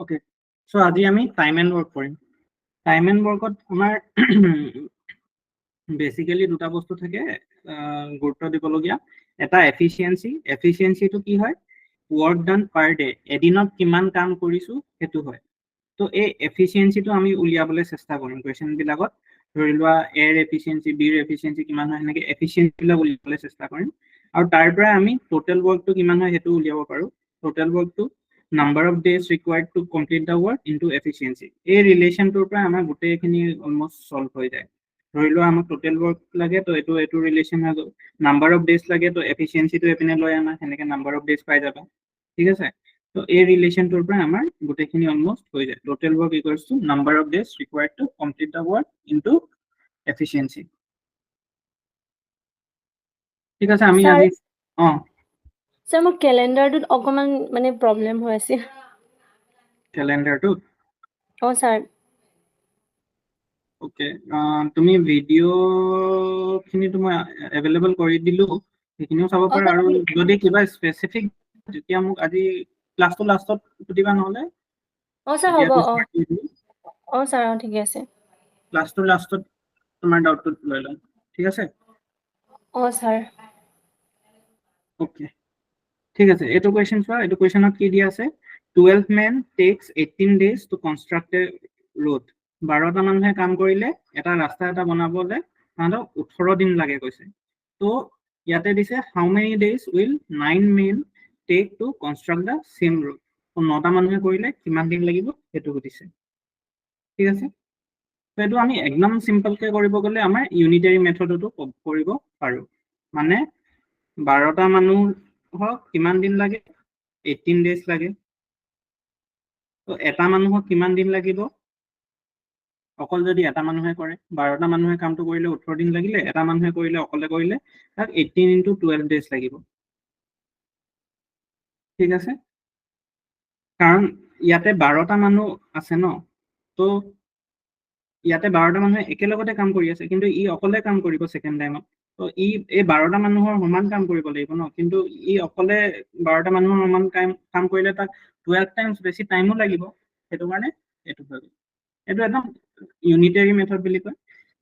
Okay so আজি আমি time and work কৰিম টাইম এন্ড ওয়াৰ্কত আমাৰ বেসিক্যালি দুটা বস্তু থাকে গুৰুত্ব দিবলগীয়া এটা এফিচিয়েন্সিটো কি হয় ওয়াৰ্ক ডান পাৰ ডে এদিনত কিমান কাম কৰিছো হেতু হয় তো এই এফিচিয়েন্সিটো আমি উলিয়াবলৈ চেষ্টা কৰিম কোৱেশ্চন বিলাকত ধৰি লোৱা এৰ এফিচিয়েন্সি বিৰ এফিচিয়েন্সি কিমান হয় হেনেকে এফিচিয়েন্সি বিলাক উলিয়াবলৈ চেষ্টা কৰিম আৰু তাৰ পৰা আমি টোটাল ওয়াৰ্কটো কিমান হয় হেতু উলিয়াব পাৰো total ওয়ার্কটো number of days required to complete the work into efficiency এই ৰিলেচনটোৰ পৰা আমাৰ গোটেইখিনি অলমোস্ট সলভ হৈ যায় ধৰি লোৱা আমাক টোটাল ওয়াৰ্ক লাগে তো এটো ৰিলেচন হৈ গ'ল নাম্বাৰ অফ ডেজ লাগে তো এফিচিয়েন্সিটো এপিনে লৈ আমাৰ হেনেকে নাম্বাৰ অফ ডেজ পাই যাবা ঠিক আছে তো এই ৰিলেচনটোৰ পৰা আমাৰ গোটেইখিনি অলমোস্ট হৈ যায় total work equals to number of days required to complete the work into efficiency ঠিক আছে আমি আজি স্যার মোৰ ক্যালেন্ডাৰটোত অকমান মানে প্ৰবলেম হৈ আছে ক্যালেন্ডাৰটো স্যাৰ ওকে তুমি ভিডিও খিনি তুমি अवेलेबल কৰি দিলো সেইখিনিও চাব পাৰা আৰু যদি কিবা স্পেসিফিক যেতিয়া মোক আজি ক্লাছটো লাষ্টত সুধিবা নহলে স্যার হ'ব স্যার ঠিক আছে ক্লাছটো লাষ্টত তোমাৰ ডাউটটো লৈ লম ঠিক আছে স্যাৰ ওকে ঠিক আছে এটো কোৱেশ্চন চোৱা এটো কোৱেশ্চনত কি দিয়া আছে 12 men takes 18 days to construct a road 12টা মানুহে কাম কৰিলে এটা ৰাস্তা এটা বনাবলে তাহাঁতক 18 দিন লাগে কৈছে তো ইয়াতে দিছে how many days will 9 men take to construct the same road তো 9টা মানুহে কৰিলে কিমান দিন লাগিব হেতু সুধিছে ঠিক আছে তো এটো আমি একদম সিম্পল কে কৰিব গলে আমাৰ ইউনিটাৰী মেথডটো কৰিব পাৰো মানে 12টা মানুহক কিমান দিন লাগে 18 days লাগে তো এটা মানুহক কিমান দিন লাগিব অকল যদি এটা মানুহে কৰে 12টা মানুহে কামটো কৰিলে 18 দিন লাগিলে এটা মানুহে কৰিলে অকলে কৰিলে তাক 18 * 12 days লাগিব ঠিক আছে কাৰণ ইয়াতে 12টা মানুহ আছে ন তো ইয়াতে 12টা মানুহে একেলগতে কাম কৰি আছে কিন্তু ই অকলে কাম কৰিব সেকেন্ড টাইমত তো ই এই 12টা মানুহৰ সমান কাম কৰিব লাগিব ন কিন্তু ই অকলে 12টা মানুহৰ সমান কাম কৰিলে তাক 12 টাইমছ বেছি টাইমো লাগিব হেতু কাৰণে এটো হয় এটো একদম ইউনিটাৰী মেথড বুলি কয়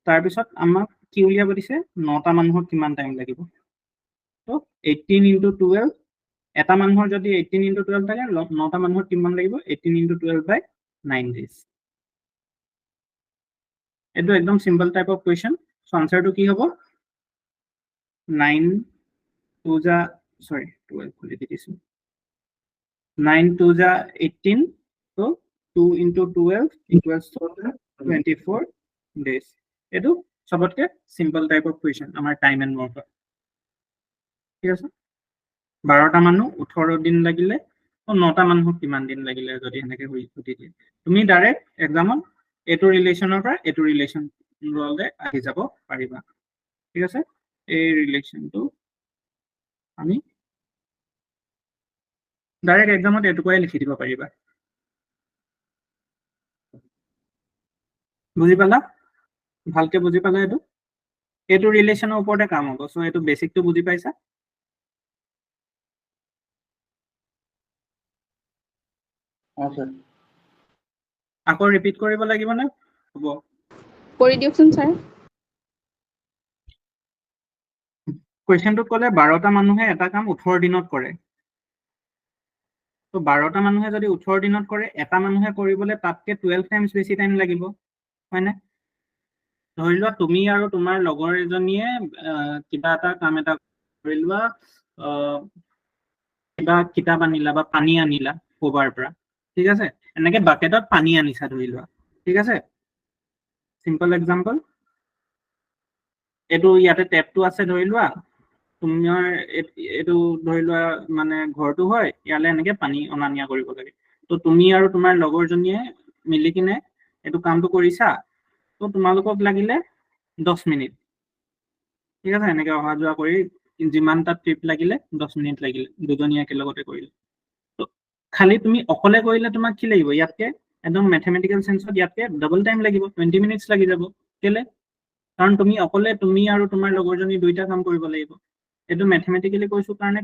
তাৰ পিছত আমাক কি উলিয়াব দিছে 9টা মানুহৰ কিমান টাইম লাগিব তো 18 * 12 এটা মানুহৰ যদি 18 * 12 থাকে 9টা মানুহৰ কিমান লাগিব 18 * 12 by 9 days এটো একদম simple type of question so আনসাৰটো কি হ'ব 9 2 যা সৰি 12 খুলি দিছো 9 2 যা 18 তো 2 * 12 equals to 24 days এটো সবতকে সিম্পল টাইপ অফ কোৱেশ্চন আমাৰ টাইম এন্ড ওয়ার্ক ঠিক আছে 12টা মানুহ 18 দিন লাগিলে তো 9টা মানুহক কিমান দিন লাগিলে যদি এনেকে সুধি দিয়ে তুমি ডাইৰেক্ট এক্সামত এটো ৰিলেচনৰ পৰা এটো ৰিলেচন ললে আহি যাব পাৰিবা ঠিক আছে এই ৰিলেচনটো আমি ডাইৰেক্ট এক্সামত এটুকুৰাই লিখি দিব পাৰিবা বুজি পালা ভালকে বুজি পালা এটো ৰিলেচনৰ ওপৰতে কাম হ'ব সো এটো বেসিকটো বুজি পাইছা স্যাৰ আকৌ ৰিপিট কৰিব লাগিব না হ'ব কৰি দিয়কচোন স্যাৰ কোৱেশ্চনটো ক'লে 12টা মানুহে এটা কাম 18 দিনত কৰে তো 12টা মানুহে যদি 18 দিনত কৰে এটা মানুহে কৰিবলৈ তাতকে 12 টাইমছ বেছি টাইম লাগিব হয়নে ধৰি লোৱা তুমি আৰু তোমাৰ লগৰ এজনীয়ে কিবা এটা কাম এটা কৰি লোৱা কিবা কিতাপ আনিলা বা পানী আনিলা কোবাৰ পৰা ঠিক আছে এনেকে বাকেটত পানী আনিছা ধৰি লোৱা ঠিক আছে সিম্পল এক্সাম্পল এটো ইয়াতে টেপটো আছে ধৰি লোৱা তোমাৰ এটো ধৰি লোৱা মানে ঘৰটো হয় ইয়ালে এনেকে পানী অনা নিয়া কৰিব লাগে তো তুমি আৰু তোমাৰ লগৰজনীয়ে মিলি কিনে এটো কামটো কৰিছা তো তোমালোকক লাগিলে 10 মিনিট ঠিক আছে এনেকে অহা যোৱা কৰি যিমানটা ট্ৰিপ লাগিলে 10 মিনিট লাগিলে দুজনীয়ে একেলগতে কৰিলে তো খালি তুমি অকলে কৰিলে তোমাক কি লাগিব ইয়াতকে একদম ম্যাথমেটিক্যাল সেন্সত ইয়াতকে ডাবল টাইম লাগিব 20 মিনিটস লাগি যাব কেলে কাৰণ তুমি অকলে তুমি আৰু তোমাৰ লগৰজনী দুইটা কাম কৰিব লাগিব এইটো মেথমেটিক্যালি কৈছো কাৰণে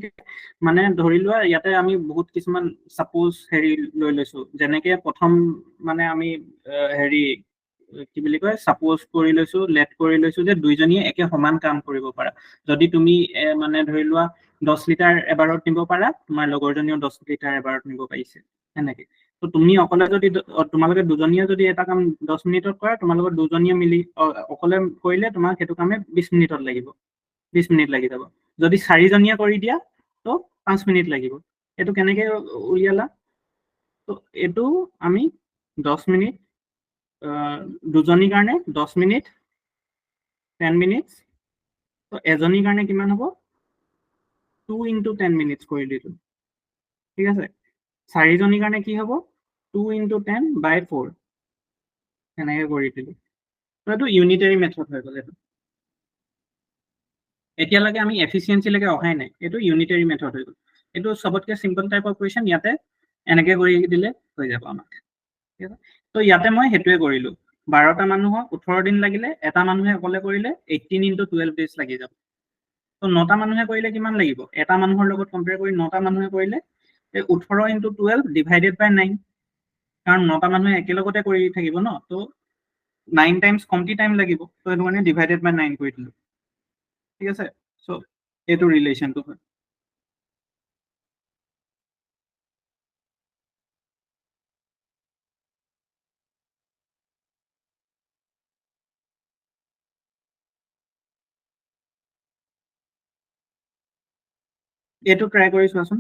মানে ধৰি লোৱা ইয়াতে আমি বহুত কিছুমান সাপোজ হেৰি লৈ লৈছো যেনেকে প্ৰথম মানে আমি হেৰি কি বুলি কয় সাপোজ কৰি লৈছো লেট কৰি লৈছো যে দুইজনীয়ে একে সমান কাম কৰিব পাৰা যদি তুমি মানে ধৰি লোৱা 10 লিটাৰ এবাৰত নিব পাৰা তোমাৰ লগৰজনীও 10 লিটাৰ এবাৰত নিব পাৰিছে এনেকে তো তুমি অকলে যদি তোমালোকে দুজনীয়ে যদি এটা কাম 10 মিনিটত কৰা তোমালোকৰ দুজনীয়ে মিলি অকলে কৰিলে তোমাক সেইটো কামে 20 মিনিটত লাগিব 20 মিনিট লাগি যাব যদি চাৰিজনীয়ে কৰি দিয়া তো 5 মিনিট লাগিব এইটো কেনেকে উলিয়ালা তো এইটো আমি 10 মিনিট দুজনীৰ কাৰণে 10 মিনিট 10 মিনিটছ তো এজনীৰ কাৰণে কিমান হ'ব 2 into 10 minutes কৰি দিলো ঠিক আছে চাৰিজনীৰ কাৰণে কি হ'ব 2 into 10 by 4 এনেকে কৰি দিলো তো এইটো ইউনিটাৰী মেথড হৈ গ'ল এইটো এতিয়ালৈকে আমি এফিচিয়েন্সিলৈকে অহাই নাই এইটো ইউনিটাৰী মেথড হৈ গ'ল এইটো সবতকে সিম্পল টাইপ অফ কুৱেশ্যন ইয়াতে এনেকে কৰি দিলে হৈ যাব আমাক ঠিক আছে তো ইয়াতে মই হেতুৱে কৰিলো 12টা মানুহক 18 দিন লাগিলে এটা মানুহে অকলে কৰিলে 18 into 12 days লাগি যাব তো 9টা মানুহে কৰিলে কিমান লাগিব এটা মানুহৰ লগত কম্পেয়াৰ কৰি 9টা মানুহে কৰিলে 18 into 12 divided by 9 কাৰণ 9টা মানুহে একেলগতে কৰি থাকিব ন তো 9 times কমটি টাইম লাগিব তো সেইটো কাৰণে divided by 9 কৰি দিলো ঠিক আছে সো এইটো ৰিলেশনটো হয় এইটো ট্ৰাই কৰি চোৱাচোন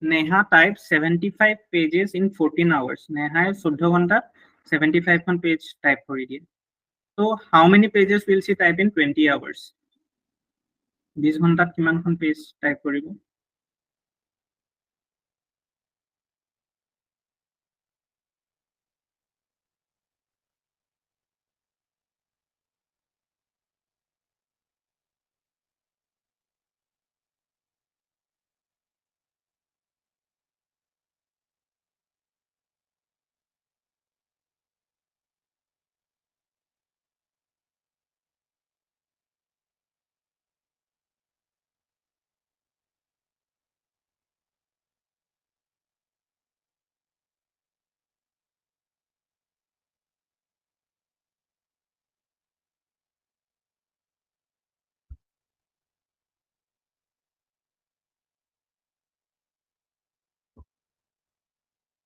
Neha typed 75 pages in 14 hours. Neha 14 ঘন্টাত 75 খন পেজ টাইপ কৰি দিয়ে। So how many pages will she type in 20 hours? 20 ঘন্টাত কিমানখন পেজ টাইপ কৰিব?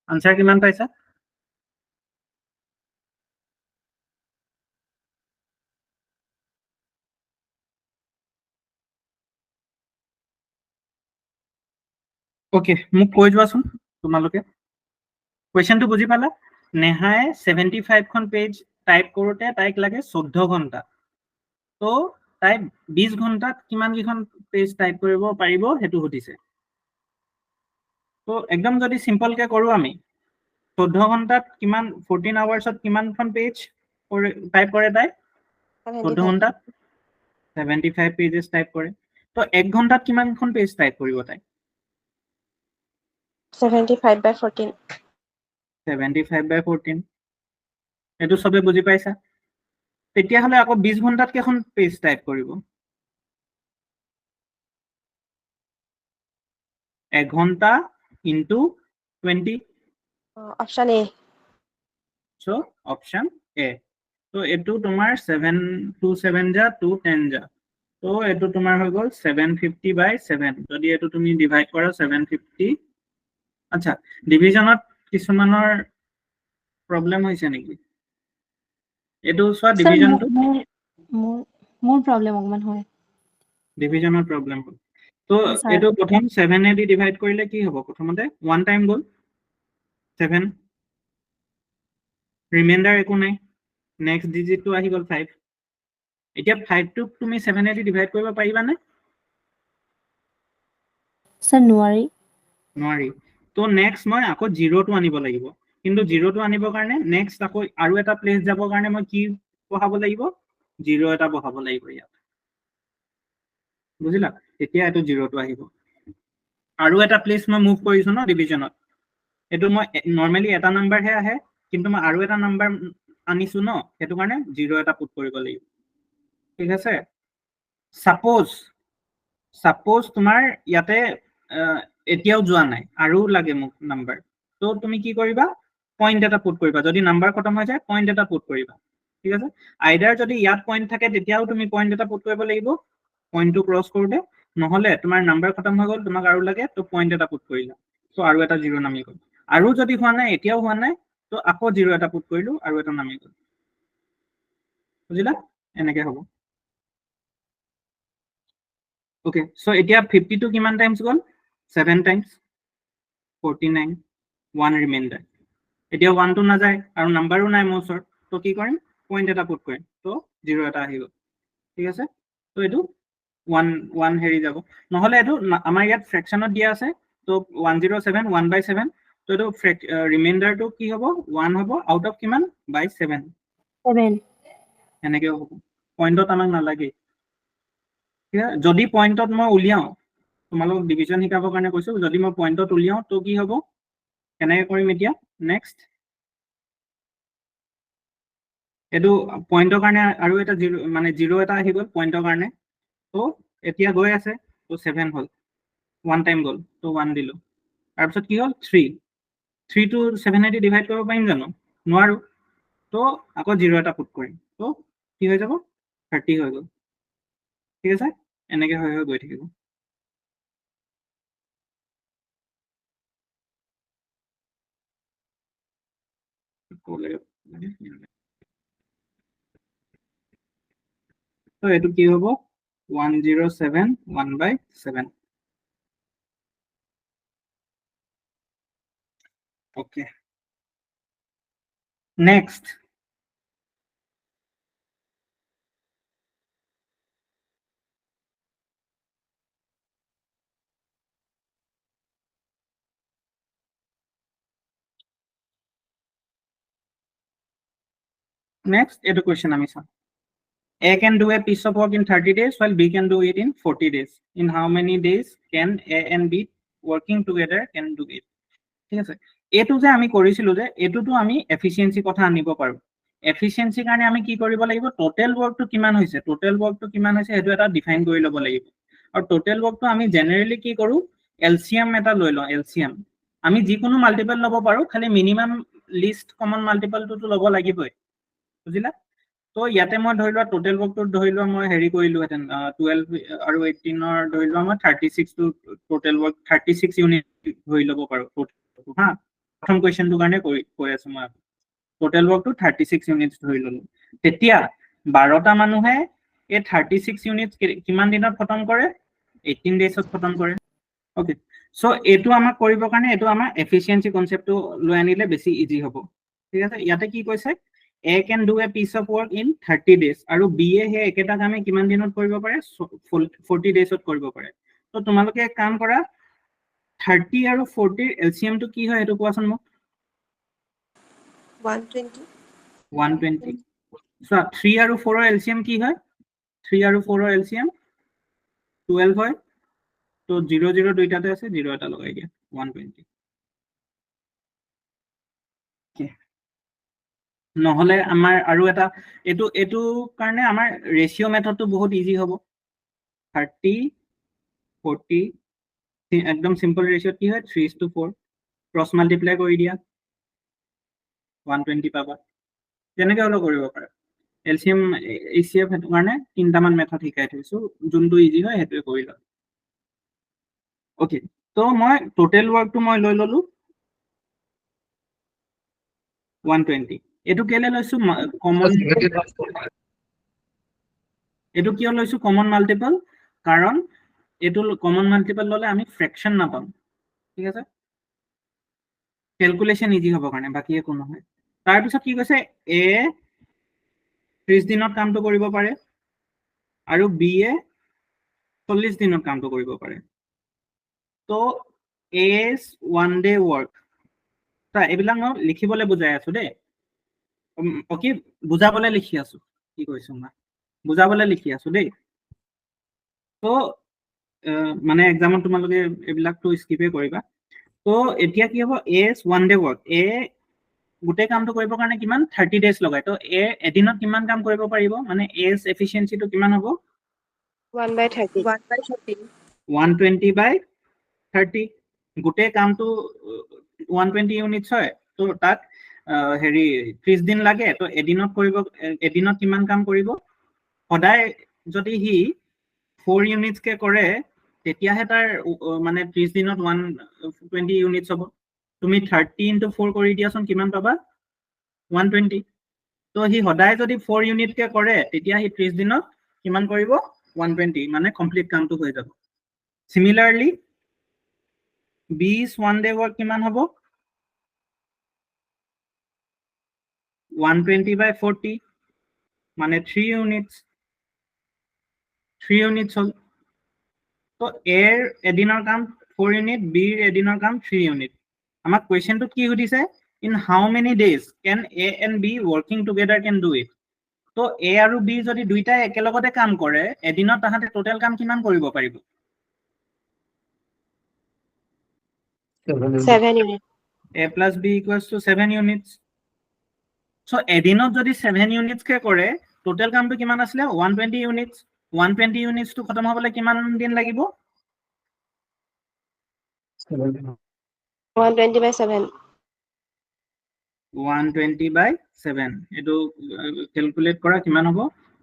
আনসাৰ কিমান পাইছা? ওকে মোক কৈ যোৱাচোন তোমালোকে কোৱেশ্চনটো বুজি পালা নেহাই 75 খন পেজ টাইপ কৰোতে তাইক লাগে 14 ঘন্টা তো তাই 20 ঘন্টাত কিমান কিখন পেজ টাইপ কৰিব পাৰিব হেতু সুধিছে তো একদম যদি সিম্পল কে কৰো আমি 14 ঘন্টাত কিমান 14 আৱাৰ্সত কিমানখন পেজ টাইপ কৰে তাই 14 ঘন্টাত 75 পেজেস টাইপ কৰে তো 1 ঘন্টাত কিমানখন পেজ টাইপ কৰিব তাই 75 by 14. 75 by 14 এটো সবে বুজি পাইছা তেতিয়া হলে আকৌ 20 ঘন্টাত কেখন পেজ টাইপ কৰিব 1 ঘন্টা into 20 Option A. so option A তো এটো তোমাৰ 7 2 7 যা 2 10 যা তো এটো তোমাৰ হৈ গল 750 by 7 যদি এটো তুমি ডিভাইড কৰা 750 আচ্ছা ডিভিজনত কিছুমানৰ প্ৰবলেম হৈছে নেকি এটো সোৱা ডিভিজনটো মোৰ প্ৰবলেম অকমান হয় ডিভিজনৰ প্ৰবলেম হ'ল তো এটো প্ৰথম 7 এ দি ডিভাইড কৰিলে কি হ'ব প্ৰথমতে 1 টাইম গল 7 ৰিমাইন্ডাৰ একো নাই নেক্সট ডিজিটটো আহি গল 5 এতিয়া 5 টো তুমি 7 এ দি ডিভাইড কৰিব পাৰিবা নে স্যাৰ নোৱাৰি নোৱাৰি তো নেক্সট মই আকৌ 0 টো আনিব লাগিব কিন্তু 0 টো আনিবৰ কাৰণে নেক্সট আকৌ আৰু এটা প্লেস যাবৰ কাৰণে মই কি বহাব লাগিব 0 এটা বহাব লাগিব ইয়াত বুজিলা এতিয়া এটো 0 টো আহিব আৰু এটা প্লেস মই মুভ কৰিছো ন ডিভিজনত এইটো মই নৰ্মেলি এটা নাম্বাৰহে আহে কিন্তু মই আৰু এটা নাম্বাৰ আনিছো ন সেইটো কাৰণে 0 এটা পুট কৰিব লাগিব ঠিক আছে সাপোজ তোমাৰ ইয়াতে এতিয়াও যোৱা নাই আৰু লাগে মোক নাম্বাৰ তো তুমি কি কৰিবা পইণ্ট এটা পুট কৰিবা যদি নাম্বাৰ খতম হৈ যায় পইণ্ট এটা পুট কৰিবা ঠিক আছে আইদাৰ যদি ইয়াত পইণ্ট থাকে তেতিয়াও তুমি পইণ্ট এটা পুট কৰিব লাগিব পইণ্টটো ক্ৰছ কৰোতে নহলে তোমাৰ নাম্বাৰ খতম হৈ গ'ল তোমাক আৰু লাগে তো পইণ্ট এটা পুট কৰিলা তো আৰু এটা 0 নামি গ'ল আৰু যদি হোৱা নাই এতিয়াও হোৱা নাই তো আকৌ 0 এটা পুট কৰিলো আৰু এটা নামি গ'ল বুজিলা এনেকে হ'ব ওকে সো এতিয়া 52 কিমান টাইমছ গ'ল 7 টাইমছ 49 1 ৰিমাইন্ডাৰ এতিয়া 1 টো না যায় আৰু নাম্বাৰো নাই মোৰ ওচৰত তো কি কৰিম পইণ্ট এটা পুট কৰিম তো 0 এটা আহি গ'ল ঠিক আছে তো এটো 1 হেৰি যাব নহলে এটো আমাৰ ইয়াত ফ্ৰেকশনত দিয়া আছে তো 107 1/7 তো এটো ৰিমাইন্ডাৰটো কি হ'ব 1 হ'ব আউট অফ কিমান বাই 7 এনেকে হ'ব পইণ্টত আমাক নালাগে ঠিক আছে যদি পইণ্টত মই উলিয়াও তোমালোক ডিভিজন শিকাবৰ কাৰণে কৈছো যদি মই পইণ্টত উলিয়াও তো কি হ'ব কেনেকৈ কৰিম এতিয়া নেক্সট এটো পইণ্টৰ কাৰণে আৰু এটা 0 মানে 0 এটা আহি গ'ল পইণ্টৰ কাৰণে তো এতিয়া গৈ আছে তো 7 হ'ল 1 টাইম গ'ল তো 1 দিলো তাৰপিছত কি হ'ল 3 টো 7 এদি ডিভাইড কৰিব পাৰিম জানো নোৱাৰো তো আকৌ 0 এটা পুট কৰিম তো কি হৈ যাব 30 হৈ গ'ল ঠিক আছে এনেকে হৈ গৈ থাকিব তো এটো কি হ'ব 107 1/7 okay next edu question ami sa A can do a piece of work in 30 days while B can do it in 40 days in how many days can A and B working together can do it ঠিক আছে এটো যে আমি কৰিছিলো যে এটোটো আমি efficiency কথা আনিব পাৰো এফিচিয়েন্সি কাৰণে আমি কি কৰিব লাগিব টোটাল ওয়াৰ্কটো কিমান হৈছে হেতু এটা ডিফাইন কৰি ল'ব লাগিব আৰু টোটাল ওয়াৰ্কটো আমি জেনাৰেলি কি কৰো এলসিএম এটা লৈ লওঁ এলসিএম আমি যিকোনো মাল্টিপল ল'ব পাৰো খালি মিনিমাম লিষ্ট কমন মাল্টিপলটো ল'ব লাগিবই বুজিলা তো ইয়াতে মই ধৰি লোৱা টোটাল ওয়াৰ্কটো ধৰি লোৱা মই হেৰি কৰিলো হেতেন 12 আৰু 18 ৰ ধৰি লোৱা মই 36 টো টোটাল ওয়াৰ্ক 36 ইউনিট ধৰি ল'ব পাৰো হা প্ৰথম কোৱেশ্চনটো কাৰণে কৈ আছো মই টোটাল ওয়াৰ্কটো 36 ইউনিটস ধৰি ললো তেতিয়া 12টা মানুহে এই 36 ইউনিটস কিমান দিনত খতম কৰে 18 ডেজত খতম কৰে ওকে সো এটো আমাক কৰিবৰ কাৰণে এটো আমাৰ এফিচিয়েন্সি কনসেপ্টটো লৈ আনিলে বেছি ইজি হ'ব ঠিক আছে ইয়াতে কি কৈছে A can do a piece of work in 30 days আৰু B এ হে একেটা কামে কিমান দিনত কৰিব পাৰে 40 ডেজত কৰিব পাৰে তো তোমালোকে এক কাম কৰা 30 আৰু 40 এলসিএম টো কি হয় এটো কোৱাচোন মোক 120 সো 3 আৰু 4 ৰ এলসিএম কি হয় 3 আৰু 4 ৰ এলসিএম 12 হয় তো 0 0 দুইটাতে আছে 0 এটা লগাই দিয়া 120 নহলে আমাৰ আৰু এটা এটো কাৰণে আমাৰ ৰেশিও মেথডটো বহুত ইজি হ'ব 30 40 একদম সিম্পল ৰেশিও কি হয় 3:4 ক্ৰস মাল্টিপ্লাই কৰি দিয়া 120 পাবা যেনেকৈ হলো কৰিব পাৰা এলসিএম এইচএফ হেতু কাৰণে তিনটামান মেথড শিকাই থৈছো যোনটো ইজি হয় হেতুৱে কৰি লও ওকে তো মই টোটাল ওয়ার্কটো মই লৈ ললো 120 এটো কেলে লৈছো কমন এটো কিয় লৈছো কমন মাল্টিপল কাৰণ এটো কমন মাল্টিপল ললে আমি ফ্ৰেকশন নাপাম ঠিক আছে ক্যালকুলেশন ইজি হ'ব কাৰণে বাকি একো নহয় তাৰ পিছত কি কৈছে এ 30 দিনত কামটো কৰিব পাৰে আৰু বি এ 40 দিনত কামটো কৰিব পাৰে তো এজ 1 ডে ওয়ার্ক তা এবিলাক মই লিখিবলৈ বুজাই আছো দেই ওকে বুজাবলৈ লিখি আছো কি কৈছো মই বুজাবলৈ লিখি আছো দেই তো মানে এক্সামত তোমালোকে এবিলাকটো স্কিপে কৰিবা তো এতিয়া কি হ'ব এ ওৱান ডে ৱৰ্ক এ গোটেই কামটো কৰিবৰ কাৰণে কিমান 30 ডেজ লগায় তো এ এদিনত কিমান কাম কৰিব পাৰিব মানে এজ এফিচিয়েঞ্চিটো কিমান হ'ব 1 by 30. 120 by 30 গোটেই কামটো 120 ইউনিটছ হয় তো তাক হেৰি 30 দিন লাগে তো এদিনত কিমান কাম কৰিব সদায় যদি সি 4 ইউনিটছ কে কৰে তেতিয়াহে তাৰ মানে 30 দিনত 120 ইউনিটছ হ'ব তুমি 30 into 4 কৰি দিয়াচোন কিমান পাবা 120 তো সি সদায় যদি 4 ইউনিট কে কৰে তেতিয়া সি 30 দিনত কিমান কৰিব 120 মানে কমপ্লিট কামটো হৈ যাব সিমিলাৰলি B's 1 day work কিমান হ'ব 120 by 40 মানে 3 ইউনিটছ হ'ল তো এৰ এদিনৰ কাম 4 ইউনিট বিৰ এদিনৰ কাম 3 ইউনিট আমাক কোৱেশ্চনটো কি সুধিছে in how many days can A and B working together can do it তো এ আৰু বি যদি দুইটাই একেলগতে কাম কৰে এদিনত তাহাঁতে টোটেল কাম কিমান কৰিব পাৰিব 7 units. a plus b equals to 7 units so এদিনত যদি 7 units কে কৰে টোটেল কামটো কিমান আছিলে 120 units 120 units টো খতম হ'বলৈ কিমান দিন লাগিব 120 by 7. 120 by 7 এটো ক্যালকুলেট কৰা কিমান হ'ব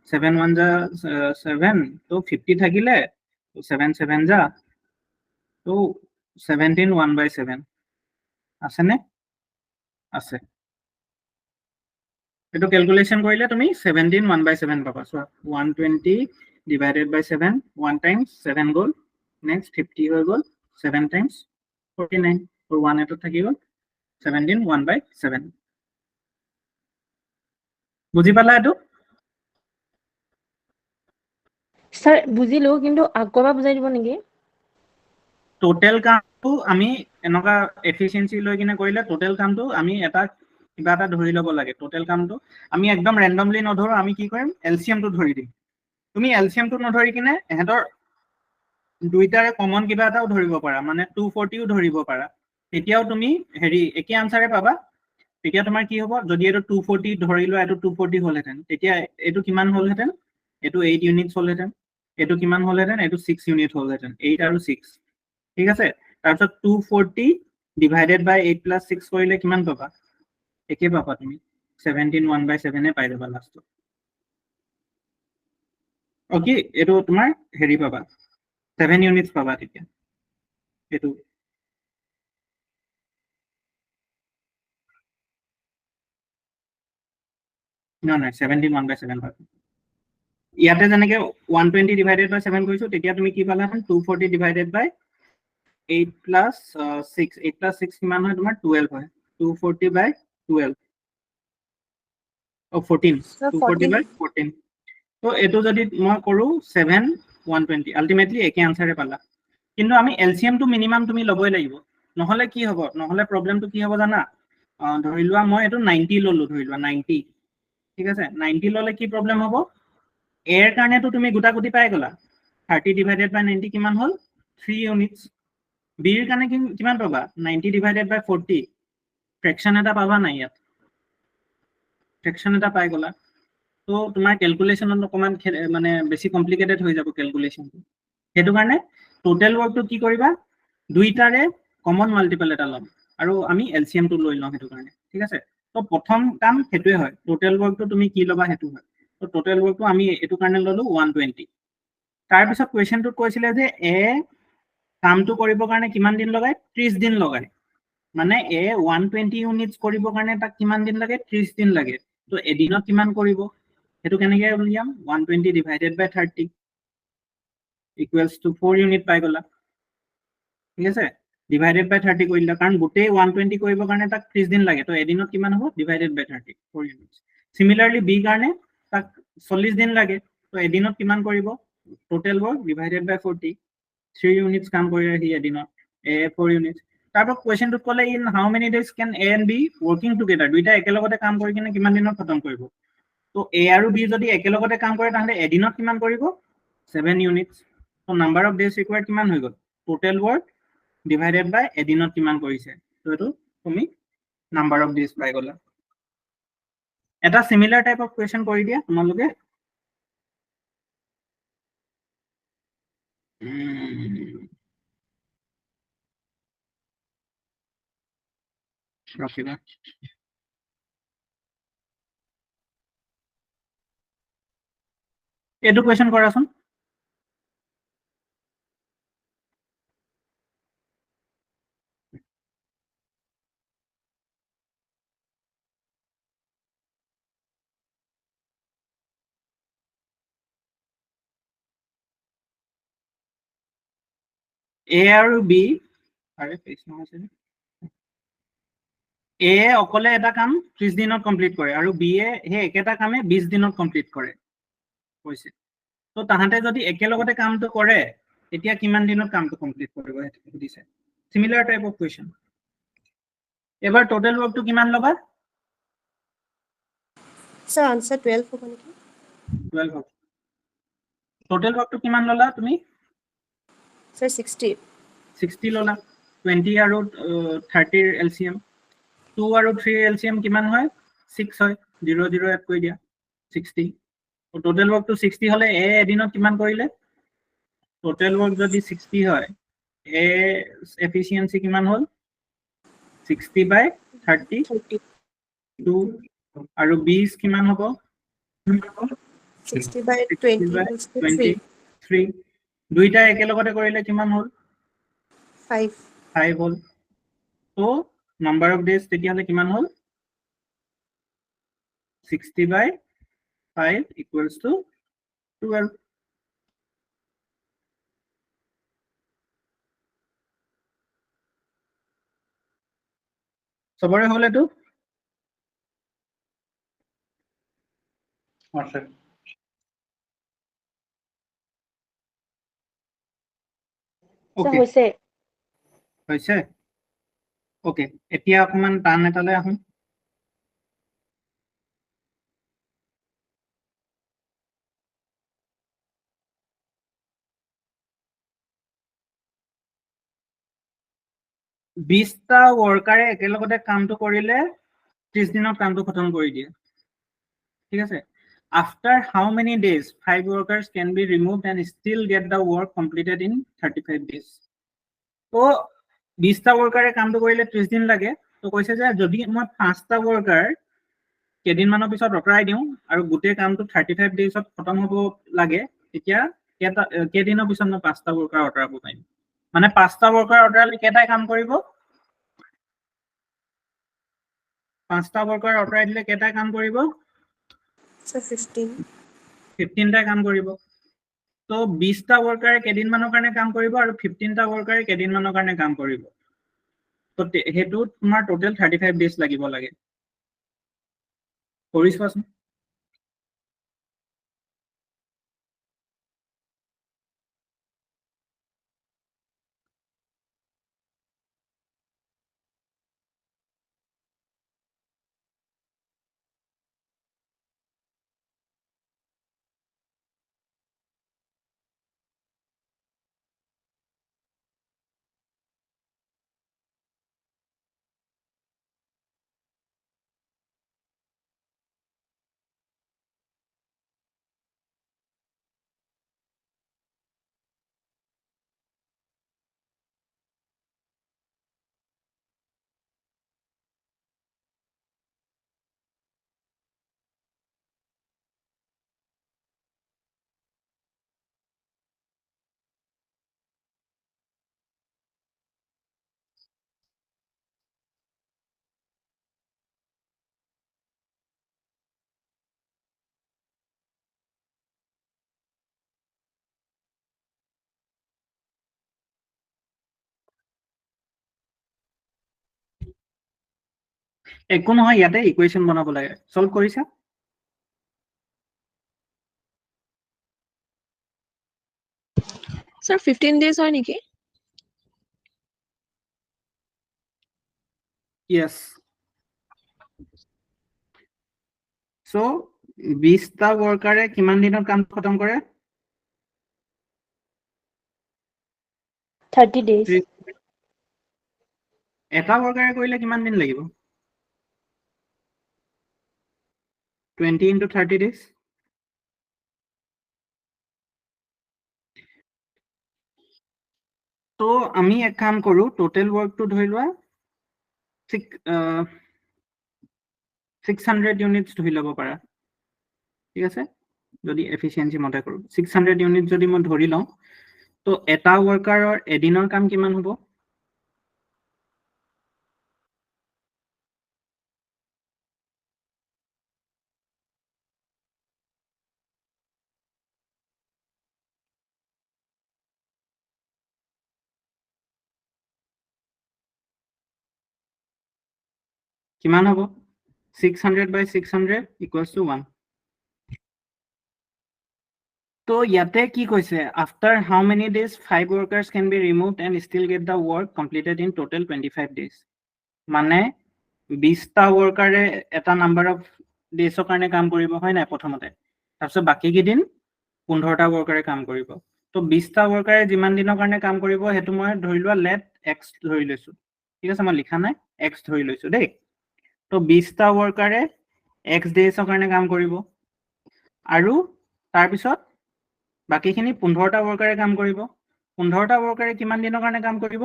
7 1 যা 7 তো 50 থাকিলে 7 7 যা তো 17 1 by 7 আছে নে আছে এটো ক্যালকুলেশন কৰিলে তুমি 17 1 by 7 পাবা সো 120 divided by 7 1 times 7 গ'ল next 50 হৈ গ'ল 7 times 49 or 1 এটো থাকি গ'ল 17 1 by 7 বুজি পালা এটো স্যার বুজিলো কিন্তু আকবা বুজাই দিব নেকি টোটেল কামটো আমি এনেকা এফিচিয়েন্সি লৈ কিনে কৰিলে টোটেল কামটো আমি এটা কিবা এটা ধৰি ল'ব লাগে টোটেল কামটো আমি একদম ৰেন্ডমলি নধৰো আমি কি কৰিম এলসিএম টো ধৰি দিম তুমি এলসিএম টো নধৰি কিনে এহেতৰ দুইটাৰে কমন কিবা এটাও ধৰিব পাৰা মানে 240 ও ধৰিব পাৰা তেতিয়াও তুমি হেৰি একে আনসাৰে পাবা তেতিয়া তোমাৰ কি হ'ব যদি এটো 240 ধৰি লোৱা এটো 240 হলহেতেন তেতিয়া এটো কিমান হলহেতেন এটো 8 ইউনিটছ হলহেতেন এটো কিমান হলহেতেন এটো 6 ইউনিট হলহেতেন 8 আৰু 6 ঠিক আছে তাৰপিছত 240 ডিভাইডেড বাই 8 প্লাস 6 কৰিলে কিমান পাবা একে পাবা তুমি 17 1 by 7 এ পাই যাবা লাষ্টত ওকে এটো তোমাৰ হেৰি পাবা 7 ইউনিটছ পাবা তেতিয়া এটো No, 17 1 by 7 পাবা ইয়াতে যেনেকে 120 ডিভাইডেড বাই 7 কৰিছো তেতিয়া তুমি কি পালা 240 ডিভাইডেড বাই 8 plus 6 8 plus 6 কিমান হয় তোমাৰ 12 হয় 240 by 12 14 240 by 14 তো এটো যদি মই কৰো 7 120 আলটিমেটলি একে আনসাৰে পালা কিন্তু আমি এলসিএম টো মিনিমাম তুমি লবই লাগিব নহলে কি হ'ব নহলে প্ৰবলেমটো কি হ'ব জানা ধৰি লোৱা মই এটো 90 ললো ধৰি লোৱা 90 ঠিক আছে 90 ললে কি প্ৰবলেম হ'ব এৰ কাৰণেটো তুমি গুটাগুটি পাই গলা 30 ডিভাইডেড বাই 90 কিমান হল 3 ইউনিটছ বিৰ কাৰণে কিমান পাবা 90 ডিভাইডেড বাই 40 ফ্ৰেকশন এটা পাবা নাই ইয়াত ফ্ৰেকশন এটা পাই গলা তো তোমাৰ ক্যালকুলেশনত অকমান মানে বেছি কমপ্লিকেটেড হৈ যাব ক্যালকুলেশনটো হেতু কাৰণে টোটাল ওয়াৰ্কটো কি কৰিবা দুইটাৰে কমন মাল্টিপল এটা লম আৰু আমি এলসিএম টো লৈ লম হেতু কাৰণে ঠিক আছে তো প্ৰথম কাম হেতুৱে হয় টোটাল ওয়ার্কটো তুমি কি লবা হেতু হয় তো টোটাল ওয়ার্কটো আমি এটু কাৰণে ললো 120 তাৰ পিছত কোৱেশ্চনটোত কৈছিলে যে এ কামটো কৰিবৰ কাৰণে কিমান দিন লগায় 30 দিন লগায় মানে এ 120 ইউনিটছ কৰিবৰ কাৰণে তাক কিমান দিন লাগে 30 দিন লাগে তো এদিনত কিমান কৰিব হেতু কেনেকৈ উলিয়াম 120 divided by 30 equals to 4 unit পাই গলা ঠিক আছে ডিভাইডেড বাই 30 কৰিলা কাৰণ গোটেই 120 কৰিবৰ কাৰণে তাক 30 দিন লাগে তো এদিনত কিমান হ'ব ডিভাইডেড বাই 30 4 ইউনিটছ সিমিলাৰলি বি কাৰণে তাক 40 দিন লাগে তো এদিনত কিমান কৰিব টোটাল ওয়াৰ্ক ডিভাইডেড বাই 40 3 ইউনিটছ কাম কৰি আহি এদিনত এ 4 ইউনিটছ তারপর কোয়েশ্চনটোত কলে in how many days can A and B working together দুইটা একেলগতে কাম কৰি কিনে কিমান দিনত খতম কৰিব তো এ আৰু বি যদি একেলগতে কাম কৰে তাহলে এদিনত কিমান কৰিব 7 ইউনিটছ তো নাম্বাৰ অফ ডেজ ৰিকোয়াৰ্ড কিমান হৈ গল টোটাল ওয়াৰ্ক ডিভাইডেড বাই এদিনত কিমান কৰিছে তো এইটো তুমি নাম্বাৰ অফ ডেজ পাই গলা এটা সিমিলাৰ টাইপ অফ কুৱেশ্যন কৰি দিয়া তোমালোকে ৰখিবা এইটো কুৱেশ্যন কৰাচোন A আৰু B আৰে পেজ নহয় আছে A অকলে এটা কাম 30 দিনত কমপ্লিট কৰে আৰু B এ সেই একেটা কামে 20 দিনত কমপ্লিট কৰে কৈছে তো তাহাঁতে যদি একেলগতে কামটো কৰে তেতিয়া কিমান দিনত কামটো কমপ্লিট কৰিব সেইটো দিছে সিমিলাৰ টাইপ অফ কুৱেশ্যন এবাৰ টোটাল ওয়ার্কটো কিমান লবা Sir, answer 12 হ'ব নেকি? 12 হ'ব টোটাল ওয়ার্কটো কিমান ললা তুমি Sir, 60. 60 ললা 20 আৰু 30 ৰ এলসিএম 2 আৰু 3 ৰ এলসিএম কিমান হয় 6 হয় 0 0 এড কৰি দিয়া 60 টোটাল ওয়াৰ্কটো 60 হলে এ এদিনত কিমান কৰিলে টোটাল ওয়ার্ক যদি 60 হয় এ এফিশিয়েন্সি কিমান হল 60 বাই 30 30. 2 আৰু 20 কিমান হ'ব 60 by 60 20 by equals to 20 3 দুইটা একেলগতে কৰিলে কিমান হল 5. 5 হল তো নাম্বাৰ অফ ডেজ তেতিয়াহলে কিমান হল 60 by 5 equals to 12 সবৰে হল এইটো আছে Sir, ওকে হৈছে হৈছে ওকে এতিয়া অকমান টান এটালৈ আহোঁ বিশটা ওয়ার্কারে একেলগতে কামটো কৰিলে 30 দিনত কামটো খতম কৰি দিয়ে ঠিক আছে after how many days 5 workers can be removed and still get the work completed in 35 days তো 20টা ওয়ার্কারে কামটো কৰিলে 30 দিন লাগে তো কৈছে যে যদি মই 5টা ওয়াৰ্কাৰ কেদিনমানৰ পিছত অতৰাই দিওঁ আৰু গোটেই কামটো 35 ডেজত খতম হ'ব লাগে তেতিয়া কেদিনৰ পিছত মই 5টা ওয়াৰ্কাৰ অতৰাব পাৰিম মানে 5টা ওয়াৰ্কাৰ অতৰালে কেটাই কাম কৰিব 5টা ওয়াৰ্কাৰ অতৰাই দিলে কেটাই কাম কৰিব Sir, 15. 15টাই কাম কৰিব তো 20টা ওয়াৰ্কাৰে কেদিনমানৰ কাৰণে কাম কৰিব আৰু 15টা ওয়াৰ্কাৰে কেদিনমানৰ কাৰণে কাম কৰিব তো হেতু তোমাৰ টোটাল 35 ডেজ লাগিব লাগে কৰি চোৱাচোন একো নহয় ইয়াতে ইকুৱেশ্যন বনাব লাগে সলভ কৰিছা Sir, 15 days হয় নেকি? Yes. So 20টা ওয়াৰ্কাৰে কিমান দিনত কাম খতম কৰে 30 days এটা ৱৰ্কাৰে কৰিলে কিমান দিন লাগিব 20 into 30 days তো আমি এক কাম কৰো টোটেল ৱৰ্কটো ধৰি লোৱা 600 ইউনিটস ধৰি ল'ব পাৰা ঠিক আছে যদি এফিচিয়েন্সি মতে কৰো 600 ইউনিট যদি মই ধৰি লওঁ তো এটা ৱৰ্কাৰৰ এদিনৰ কাম কিমান হ'ব কিমান হ'ব 600 by 600 equals to 1 তো ইয়াতে কি কৈছে after how many days 5 workers can be removed and still get the work completed in total 25 days মানে 20টা ৱৰ্কাৰে এটা নাম্বাৰ অফ ডেজৰ কাৰণে কাম কৰিব হয় নাই প্ৰথমতে তাৰপিছত বাকি কেইদিন 15টা ৱৰ্কাৰে কাম কৰিব তো 20টা ৱৰ্কাৰে যিমান দিনৰ কাৰণে কাম কৰিব হেতু মই ধৰি লোৱা লেট x ধৰি লৈছো ঠিক আছে মই লিখা নাই x ধৰি লৈছো দেই তো 20টা ৱৰ্কাৰে x ডেজৰ কাৰণে কাম কৰিব আৰু তাৰ পিছত বাকিখিনি 15টা ৱৰ্কাৰে কাম কৰিব 15টা ৱৰ্কাৰে কিমান দিনৰ কাৰণে কাম কৰিব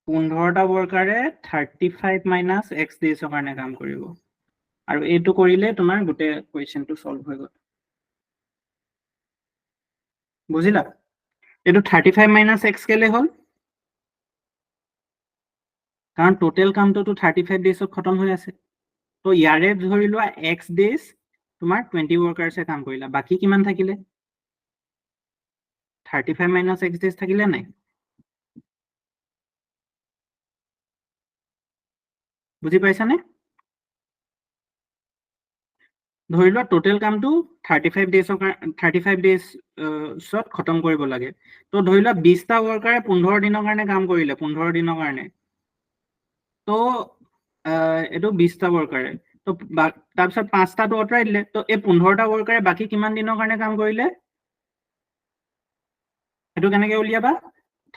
15টা ৱৰ্কাৰে 35 minus x ডেজৰ কাৰণে কাম কৰিব আৰু এইটো কৰিলে তোমাৰ গোটে কোৱেশ্চনটো সলভ হৈ গ'ল বুজিলা এইটো 35 minus x কেলে হ'ল কাৰণ টোটেল কামটো 35 ডেজত খতম হৈ আছে তো ইয়াৰে ধৰি লোৱা x ডেজ তোমাৰ 20 ৱৰ্কাৰছে কাম কৰিলা বাকি কিমান থাকিলে 35 minus x ডেজ থাকিলে নাই বুজি পাইছানে ধৰি লোৱা টোটেল কামটো 35 ডেজ সত খতম কৰিব লাগে তো ধৰি লোৱা 20টা ৱৰ্কাৰে 15 দিনৰ কাৰণে কাম কৰিলে 15 দিনৰ কাৰণে তো এটো 20টা ৱৰ্কাৰে তো তাৰ পিছত 5টাটো অতৰাই দিলে তো এই 15টা ৱৰ্কাৰে বাকি কিমান দিনৰ কাৰণে কাম কৰিলে এটো কেনেকৈ উলিয়াবা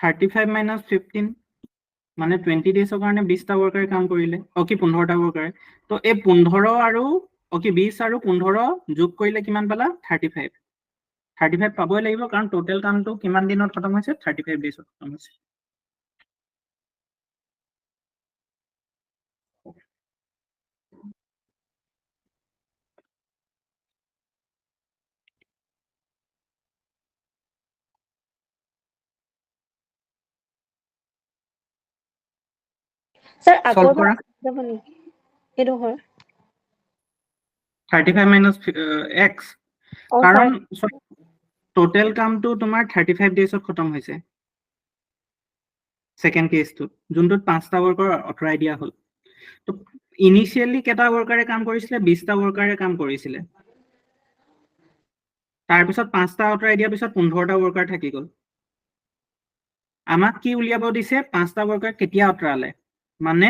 35 minus 15 মানে 20 ডেজৰ কাৰণে 20টা ৱৰ্কাৰে কাম কৰিলে অকি 15টা ৱৰ্কাৰে তো এই 15 আৰু অকি 20 আৰু 15 যোগ কৰিলে কিমান পালা 35 পাবই লাগিব কাৰণ টোটেল কামটো কিমান দিনত খতম হৈছে 35 ডেজত খতম হৈছে স্যার Solve আকৌ কৰা। যাব নেকি এটো হয় 35 minus x অ কাৰণ টোটেল কামটো তোমাৰ 35 ডেজত খতম হৈছে সেকেন্ড কেসটো যোনটোত 5টা ৱৰ্কাৰ অতৰাই দিয়া হ'ল তো ইনিশিয়ালি কেটা ৱৰ্কাৰে কাম কৰিছিলে 20টা ৱৰ্কাৰে কাম কৰিছিলে তাৰ পিছত 5টা অতৰাই দিয়াৰ পিছত 15টা ৱৰ্কাৰ থাকি গ'ল আমাক কি উলিয়াব দিছে 5টা ৱৰ্কাৰ কেতিয়া অতৰালে মানে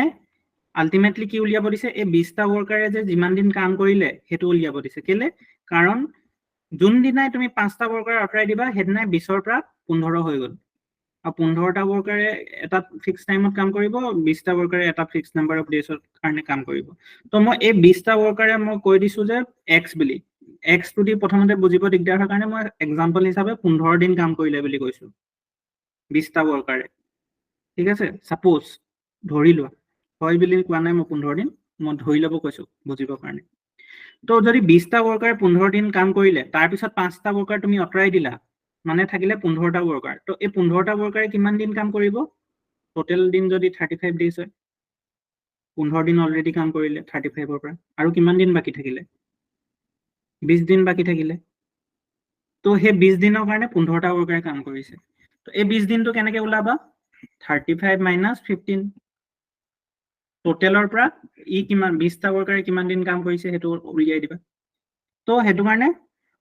আলটিমেটলি কি উলিয়াব দিছে এই 20টা ৱৰ্কাৰে যে যিমান দিন কাম কৰিলে হেতু উলিয়াব দিছে কেলে কাৰণ যোন দিনাই তুমি 5টা ৱৰ্কাৰ অতৰাই দিবা হেদিনাই 20ৰ পৰা 15 হৈ গ'ল আৰু 15টা ৱৰ্কাৰে এটা ফিক্স টাইমত কাম কৰিব 20টা ৱৰ্কাৰে এটা ফিক্স নাম্বাৰ অফ ডেজৰ কাৰণে কাম কৰিব তো মই এই 20টা ৱৰ্কাৰে মই কৈ দিছো যে x বুলি x টু দি প্ৰথমতে বুজিব দিগদাৰ হোৱাৰ কাৰণে মই এক্সাম্পল হিচাপে 15 দিন কাম কৰিলে বুলি কৈছো 20টা ৱৰ্কাৰে ঠিক আছে সাপোজ ধৰি লোৱা হয় বুলি কোৱা নাই মই 15 দিন মই ধৰি ল'ব কৈছো বুজিবৰ কাৰণে তো যদি 20টা ৱৰ্কাৰে 15 দিন কাম কৰিলে তাৰ পিছত 5টা ৱৰ্কাৰ তুমি অতৰাই দিলা মানে থাকিলে 15টা ৱৰ্কাৰ তো এই 15টা ৱৰ্কাৰে কিমান দিন কাম কৰিব টোটেল দিন যদি 35 ডেজ হয় 15 দিন অলৰেডি কাম কৰিলে 35ৰ পৰা আৰু কিমান দিন বাকি থাকিলে 20 দিন বাকি থাকিলে তো হে 20 দিনৰ কাৰণে 15টা ৱৰ্কাৰে কাম কৰিছে তো এই 20 দিনটো কেনেকৈ ওলাবা 35 minus 15 টোটেলৰ পৰা ই কিমান 20টা ৱৰ্কাৰে কিমান দিন কাম কৰিছে হেতু উলিয়াই দিবা তো হেতু কাৰণে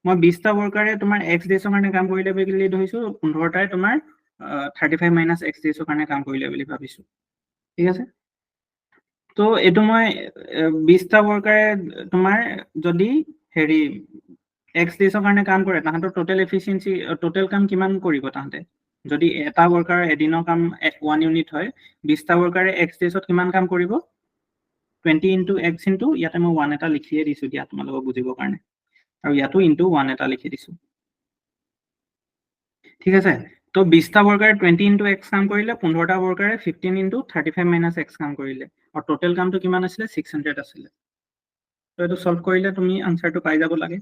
মই 20টা ৱৰ্কাৰে তোমাৰ x ডেজৰ কাৰণে কাম কৰিলে বুলি ধৰিছো 15টাই তোমাৰ 35 minus x ডেজৰ কাৰণে কাম কৰিলে বুলি ভাবিছো ঠিক আছে তো এটো মই 20টা ৱৰ্কাৰে তোমাৰ যদি হেৰি x days কাৰণে কাম কৰে তাহাঁতৰ টোটেল এফিচিয়েন্সি টোটেল কাম কিমান কৰিব তাহাঁতে যদি এটা ওয়াৰ্কাৰ এদিনৰ কাম 1 ইউনিট হয় 20টা ওয়াৰ্কাৰে x daysত কিমান কাম কৰিব 20 into x into ইয়াতে মই 1 এটা লিখিয়ে দিছো দিয়া তোমালোকক বুজিবৰ কাৰণে আৰু ইয়াতো into 1 এটা লিখি দিছো ঠিক আছে তো 20টা ওয়ার্কারে 20 into x কাম কৰিলে 15টা ওয়াৰ্কাৰে 15 into 35 minus x কাম কৰিলে আৰু টোটেল কামটো কিমান আছিল 600 আছিল তো এটো সলভ কৰিলে তুমি আনসারটো পাই যাব লাগে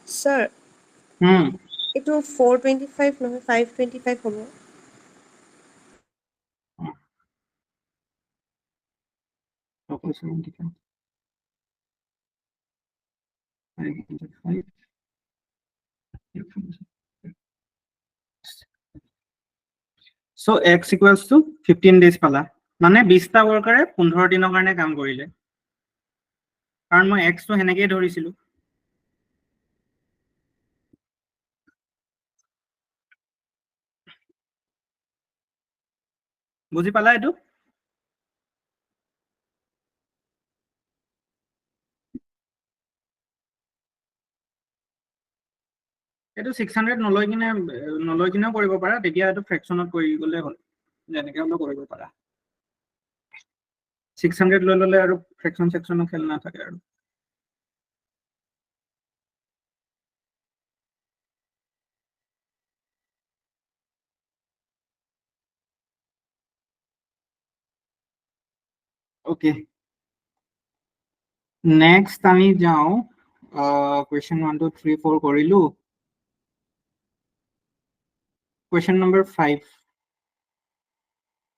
Sir, এইটো 425 নহয় 525 হ'ব So x equals to 15 days পালা মানে 20টা ওয়ার্কারে 15 দিনৰ কাৰণে কাম কৰিলে কাৰণ মই x টো হেনেকৈ ধৰিছিলো বুজি পালা এটো এটো 600 নলৈ কিনে কৰিব পাৰা তেতিয়া এটো ফ্ৰেকশনত কৰি গলে হ'ল যেনেকৈ হলো কৰিব পাৰা 600 লৈ ললে আৰু ফ্ৰেকশন সেকশনৰ খেল নাথাকে আৰু ওকে নেক্সট আমি যাও question 1 2 3 4 কৰিলো question number 5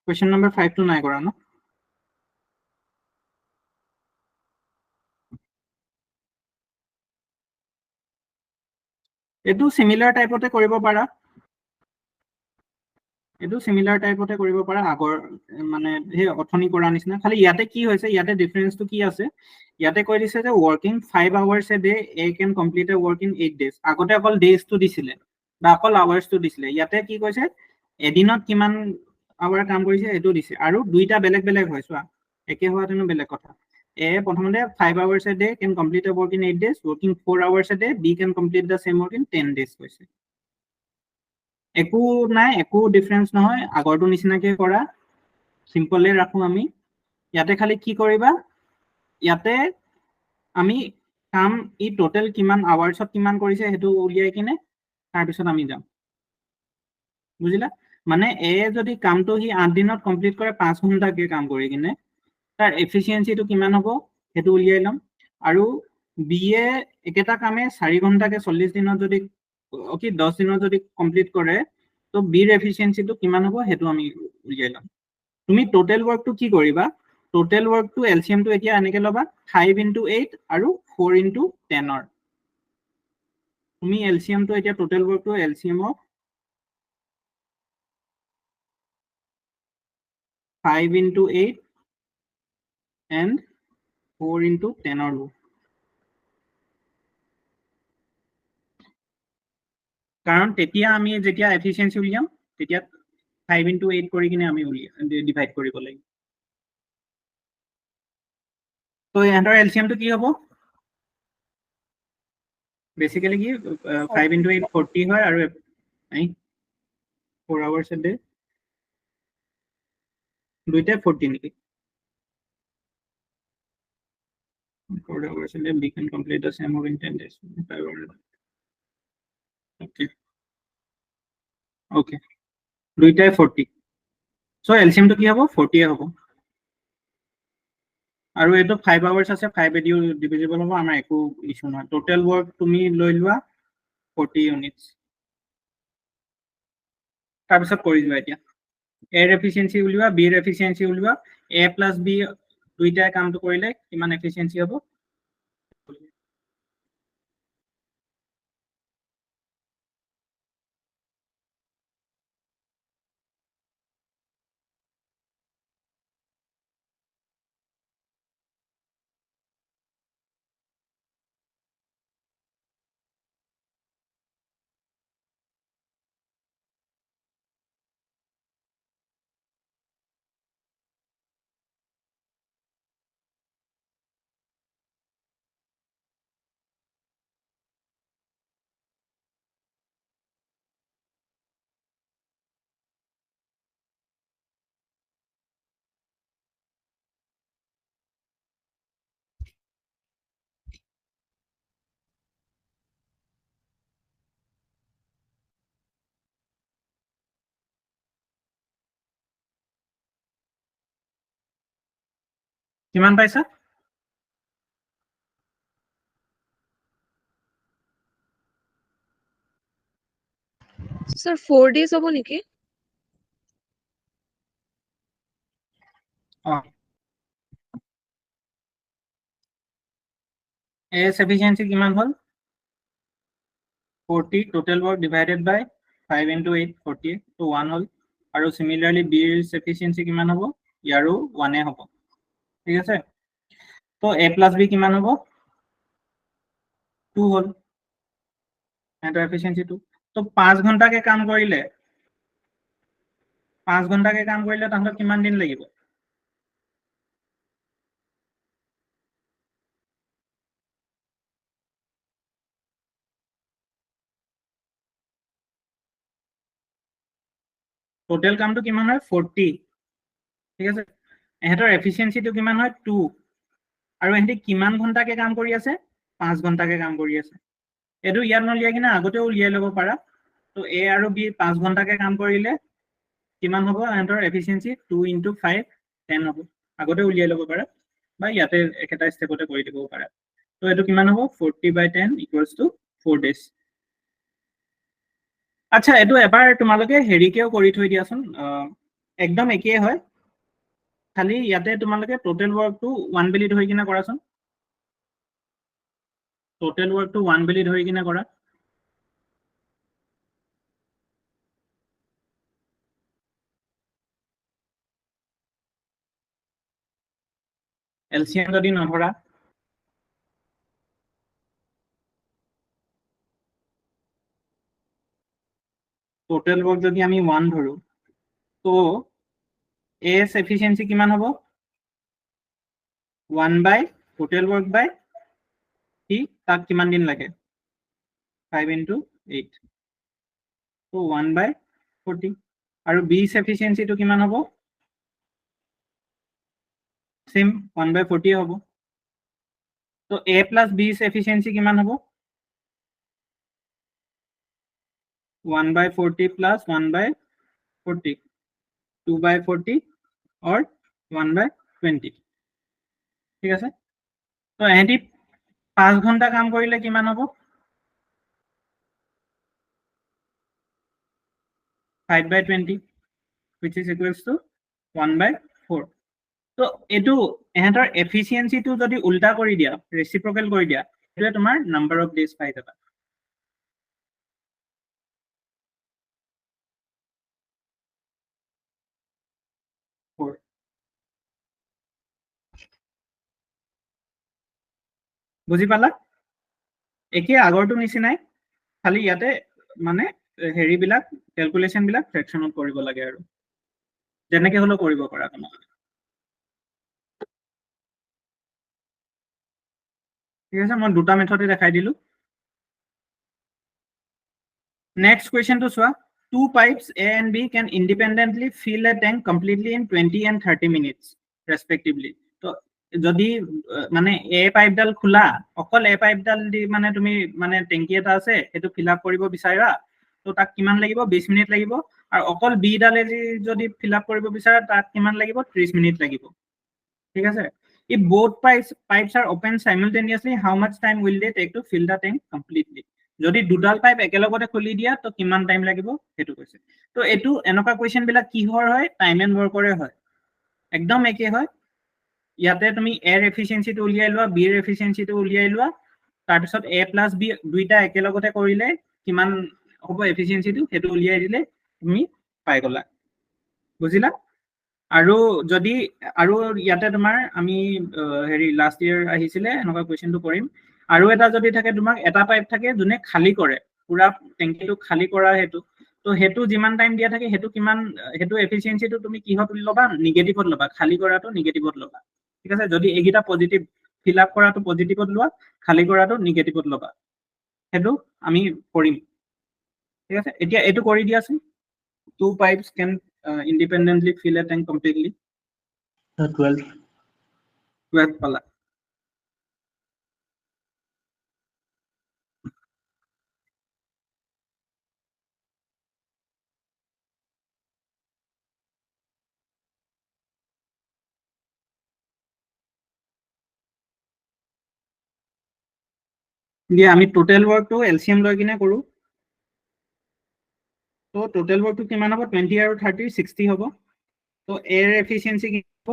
question number 5 to নাই কৰা ন এটো সিমিলাৰ টাইপতে কৰিব পাৰা এটো সিমিলাৰ টাইপতে কৰিব পাৰা আগৰ মানে হে অথনি কৰা নিচিনা খালি ইয়াতে কি হৈছে ইয়াতে ডিফারেন্সটো কি আছে ইয়াতে কৈ দিছে যে working 5 hours a day a can complete a work in 8 days আগতে অকল ডেজ টো দিছিলে বা অকল আৱাৰ্স টো দিছিলে ইয়াতে কি কৈছে এদিনত কিমান আৱাৰ কাম কৰিছে এটো দিছে আৰু দুইটা বেলেগ বেলেগ হয় চোৱা একে হোৱাতেনো বেলেগ কথা A প্ৰথমতে 5 hours a day can complete a work in 8 days working 4 hours a day B can complete the same work in 10 days কৈছে একো নাই একো ডিফারেন্স নহয় আগৰটো নিচিনাকে কৰা সিম্পলে ৰাখো আমি ইয়াতে খালি কি কৰিবা ইয়াতে আমি কাম ই টোটাল কিমান আৱাৰ্সত কিমান কৰিছে হেতু উলিয়াই কিনে তাৰ পিছত আমি যাম বুজিলা মানে এ যদি কামটো হি 8 দিনত কমপ্লিট কৰে 5 ঘন্টাকে কাম কৰি কিনে তাৰ এফিচিয়েন্সিটো কিমান হ'ব হেতু উলিয়াই লম আৰু বি এ একেটা কামে 4 ঘন্টাকে 40 দিনত যদি ওকে 10 দিনত যদি কমপ্লিট কৰে তো বিৰ এফিচিয়েন্সিটো কিমান হ'ব হেতু আমি উলিয়াই লম তুমি টোটাল ওয়ার্কটো কি কৰিবা টোটাল ওয়াৰ্কটো এলসিএম টো এতিয়া এনেকে লবা 5 into 8 আৰু 4 into 10 ৰ তুমি এলসিএম টো এতিয়া total ওয়াৰ্কটো LCM of 5 into 8 and 4 into 10 ৰ লো কাৰণ তেতিয়া আমি যেতিয়া এফিচিয়েন্সি উলিয়াম তেতিয়া 5 into 8 কৰি কিনে আমি ডিভাইড কৰিব লাগিব তো এন্টাৰ এলসিএম টো কি হ'ব বেসিক্যালি কি 5 into 8 40 হয় আৰু 4 hours a day দুইটা 40 নেকি 4 hours a day we can complete the same work in 10 days okay দুইটাই 40 so LCM টো কি হ'ব 40 হ'ব আৰু এইটো 5 আৱাৰ্ছ আছে 5 এডিও ডিভিজিবল হ'ব আমাৰ একো ইছ্যু নহয় টোটেল ৱৰ্ক তুমি লৈ লোৱা 40 ইউনিটছ তাৰপিছত কৰি যোৱা এতিয়া এৰ এফিচিয়েঞ্চি উলিওৱা বিৰ এফিচিয়েঞ্চি উলিওৱা এ প্লাছ বি দুইটাই কামটো কৰিলে কিমান এফিচিয়েঞ্চি হ'ব কিমান পাইছা Sir, 4 days হ'ব নেকি? এস এফিচিয়েঞ্চি কিমান হ'ল 40 total work divided by 5 into 8 48 তো 1 হ'ল আৰু similarly b ৰ efficiency কিমান হ'ব ইয়াৰো 1 এ হ'ব ঠিক আছে তো a plus b কিমান হ'ব 2 হ'ল এটা efficiency 2 তো 5 ঘন্টাকে কাম কৰিলে 5 ঘন্টাকে কাম কৰিলে তাহলে কিমান দিন লাগিব টোটাল কামটো কিমান হয় 40 ঠিক আছে এহেতৰ এফিচিয়েন্সিটো কিমান হয় 2 আৰু এহেতি কিমান ঘন্টাকে কাম কৰি আছে 5 ঘন্টাকে কাম কৰি আছে এটো ইয়াত নলিয়া কিনা আগতে উলিয়াই লব পাৰা তো a আৰু b 5 ঘন্টাকে কাম কৰিলে কিমান হ'ব এহেতৰ এফিচিয়েন্সি 2 into 5 10 হ'ব আগতে উলিয়াই লব পাৰা বা ইয়াতে একেটা স্টেপতে কৰি দিব পাৰা তো এটো কিমান হ'ব 40/10 = 4 days আচ্ছা এটো এবাৰ তোমালোকে হেৰিকেও কৰি থৈ দিয়াচোন একদম একেই হয় খালি ইয়াতে তোমালোকে টোটাল ওয়াৰ্কটো 1 বুলি ধৰি কিনা কৰাচোন টোটাল ওয়াৰ্কটো 1 বুলি ধৰি কিনা কৰা এলসিএম যদি নধৰা টোটাল ওয়াৰ্ক যদি আমি 1 ধৰো তো এস এফিচিয়েন্সি কিমান হ'ব 1 বাই টোটাল ওয়ার্ক বাই টি তাক কিমান দিন লাগে 5 into 8 তো 1 বাই 40 আৰু বি এফিচিয়েন্সিটো কিমান হ'ব সেম 1 বাই 40 হ'ব তো a plus b এফিচিয়েন্সি কিমান হ'ব 1 by 40 plus 1 by 40 2 by 40 or 1 by 20 ঠিক আছে তো এহেতি 5 ঘন্টা কাম কৰিলে কিমান হ'ব 5 by 20 which is equals to 1 by 4 তো এটো এহেতৰ এফিচিয়েন্সিটো যদি উল্টা কৰি দিয়া ৰেচিপ্ৰকেল কৰি দিয়া এটো তোমাৰ নাম্বাৰ অফ ডেজ পাই যাবা বুজি পালা একে আগৰটো নিচিনাই খালি ইয়াতে মানে হেৰি বিলাক ক্যালকুলেশন বিলাক ফ্ৰেকশনত কৰিব লাগে আৰু যেনেকে হলো কৰিব পাৰা তোমালোকে ঠিক আছে মই দুটা মেথডে দেখাই দিলো নেক্সট কোৱেশ্চন to চোৱা two pipes A and B can independently fill a tank completely in 20 and 30 minutes respectively তো যদি মানে এ পাইপডাল খোলা অকল এ পাইপডাল দি মানে তুমি মানে টেংকি এটা আছে এটো ফিল আপ কৰিব বিচাৰা তো তাক কিমান লাগিব 20 মিনিট লাগিব আৰু অকল বি ডালে যদি ফিল আপ কৰিব বিচাৰা তাক কিমান লাগিব 30 মিনিট লাগিব ঠিক আছে If both pipes are open simultaneously, how much time will they take to fill the tank completely? যদি দুডাল পাইপ একেলগতে খুলি দিয়া তো কিমান টাইম লাগিব হেতু কৈছে তো এটু এনেকা কোৱেশ্চন বিলাক কিহৰ হয় টাইম এন্ড ওয়াৰ্কৰে হয় একদম একে হয় ইয়াতে তুমি এৰ এফিচিয়েন্সিটো উলিয়াই লোৱা বি এৰ এফিচিয়েন্সিটো উলিয়াই লোৱা তাৰ পিছত a + b দুইটা একেলগতে কৰিলে কিমান হ'ব এফিচিয়েন্সিটো হেতু উলিয়াই দিলে তুমি পাই গলা বুজিলা আৰু যদি আৰু ইয়াতে তোমাৰ আমি হেৰি লাষ্ট ইয়াৰ আহিছিলে এনেকা কোৱেশ্চনটো কৰিম আৰু এটা যদি থাকে তোমাক এটা পাইপ থাকে যোনে খালি কৰে পুৰা টেংকিটো খালি কৰা হেতু তো হেতু যিমান টাইম দিয়া থাকে হেতু কিমান হেতু এফিচিয়েন্সিটো তুমি কিহত ল'বা নেগেটিভত ল'বা খালি কৰাটো নেগেটিভত ল'বা ঠিক আছে যদি এগিটা পজিটিভ ফিল আপ কৰাটো পজিটিভত লোৱা খালি কৰাটো নেগেটিভত ল'বা হেতু আমি কৰিম ঠিক আছে এতিয়া এটো কৰি দিয়াছোন two pipes can independently fill a tank completely 12 pala দিয়া আমি টোটাল ওয়ার্কটো এলসিএম লৈ কিনে কৰো তো টোটাল ওয়াৰ্কটো কিমান হ'ব 20 আৰু 30 60 হ'ব তো এর এফিসিয়েন্সি কি হ'ব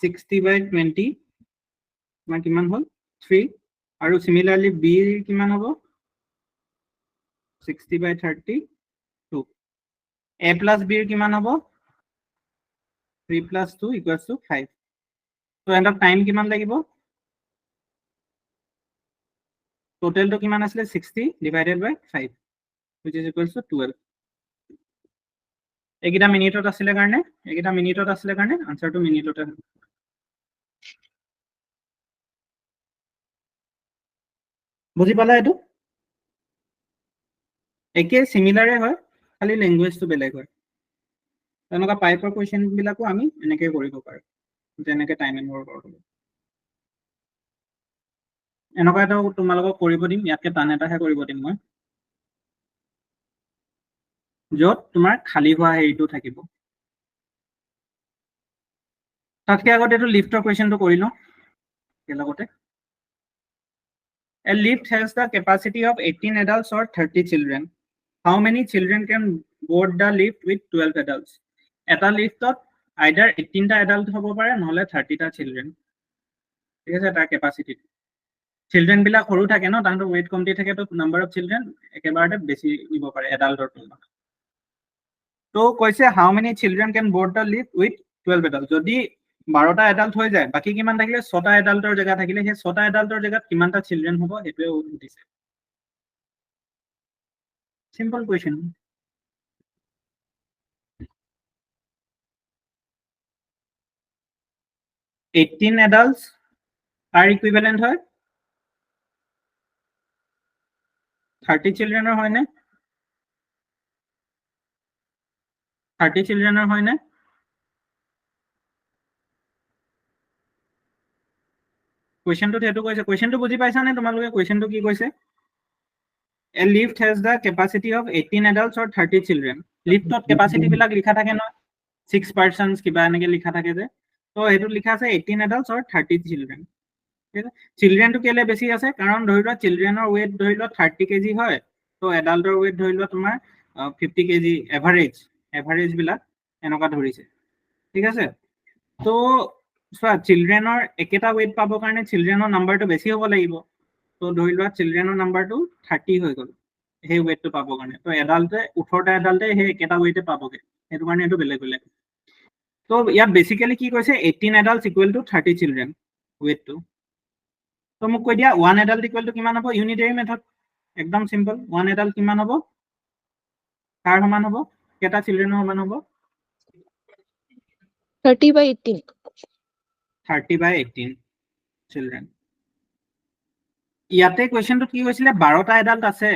60/20 মানে কিমান হ'ল 3 আৰু সিমিলারলি বি কিমান হ'ব 60/30 2 a + b কিমান হ'ব 3 + 2 = 5 তো এন্ড টাইম কিমান লাগিব total to কিমান আসলে 60 divided by 5 which is equals to 12 এগিটা মিনিটত আসলে কারণে आंसर টু মিনিটতে বুঝি পালা এটো একে সিমিলারে হয় খালি ল্যাঙ্গুয়েজ তো বেলেগ হয় এনেকা পাইপৰ কোৱেশ্চন বিলাকো আমি এনেকে কৰিব পাৰো যেনেকে টাইম এন্ড ওয়াৰ্ক কৰিব এনেকা এটা তোমালোকক কৰিব দিম ইয়াতকে টান এটাহে কৰিব দিম মই যত তোমাৰ খালি হোৱা হেৰিটো থাকিব তাতকে আগতে এটো লিফটৰ কোৱেশ্চনটো কৰি লওঁ একেলগতে A lift has the capacity of 18 adults or 30 children. How many children can board the lift with 12 adults? Eta liftot either 18 ta adult hobo pare নহলে 30 ta children. ঠিক আছে ta capacity. Children bila সৰু থাকে ন তাহতৰ weight কমতি থাকে তো number of children একেবাৰতে বেছি নিব পাৰে adultৰ তুলনাত তো কৈছে how many children can board the lift with 12 adults যদি 12টা এডাল্ট হৈ যায় বাকি কিমান থাকিলে 6টা এডাল্টৰ জায়গা থাকিলে সেই 6টা এডাল্টৰ জায়গাত কিমানটা চিলড্ৰেন হ'ব এটোৱে উঠিছে simple question $18 adults are equivalent হয় 30 childrenৰ হয় নে 30 childrenৰ হয় নে Question to hetu koise question to buji paisa ne tomaloke question to ki koise A lift has the capacity of 18 adults or 30 children lift of capacity bilak likha thake no 6 persons kiba enake likha thake je to hetu likha ase 18 adults or 30 children children to kele beshi ase karon dhori lo children or weight dhori lo 30 kg hoy to adult or weight dhori lo tomar 50 kg average bilak enoka dhorise thik ase to চিলড্ৰেনৰ একেটা weight পাব কাৰণে চিলড্ৰেনৰ নাম্বাৰটো বেছি হ'ব লাগিব তো ধৰি লোৱা চিলড্ৰেনৰ নাম্বাৰটো 30 হৈ গ'ল সেই weight পাব কাৰণে তো এডাল্টে 18টা এডাল্টে সেই একেটা weight পাবগে সেইটো কাৰণে এটো বেলেগ বেলেগ তো ইয়াত বেসিক্যালি কি কৈছে 18 adults equal to 30 children weight to তো মোক কৈ দিয়া 1 adult equal to কিমান হ'ব ইউনিটাৰী মেথড একদম সিম্পল 1 adult কিমান হ'ব কাৰ সমান হ'ব কেটা চিলড্ৰেনৰ সমান হ'ব 30/18 30/18 children ইয়াতে কোৱেশ্চনটো কি হৈছিলে 12টা এডাল্ট আছে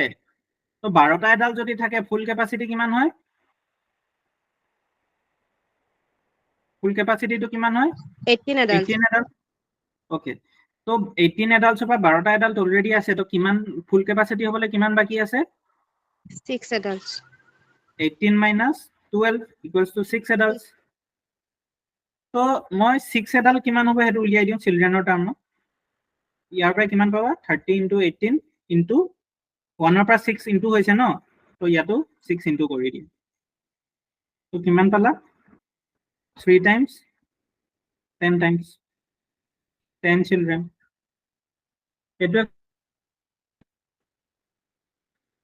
তো 12টা এডাল্ট যদি থাকে ফুল ক্যাপাসিটি কিমান হয় ফুল ক্যাপাসিটিটো কিমান হয় 18 adults 18 এডাল্ট ওকে তো 18 এডাল্টৰ পৰা 12টা এডাল্ট অলৰেডি আছে তো কিমান ফুল ক্যাপাসিটি হ'বলে কিমান বাকি আছে 6 adults 18 - 12 = 6 adults তো মই 6 এডাল কিমান হ'ব সেইটো উলিয়াই দিওঁ চিলড্ৰেনৰ টাৰ্মত ইয়াৰ পৰা কিমান পাবা 30 × 18 ইনটু 1 পৰা 6 ইনটু হৈছে ন তো ইয়াতো 6 ইনটু কৰি দিম তো কিমান পালা 3 টাইমছ 10 টাইমছ 10 চিলড্ৰেন এইটোৱে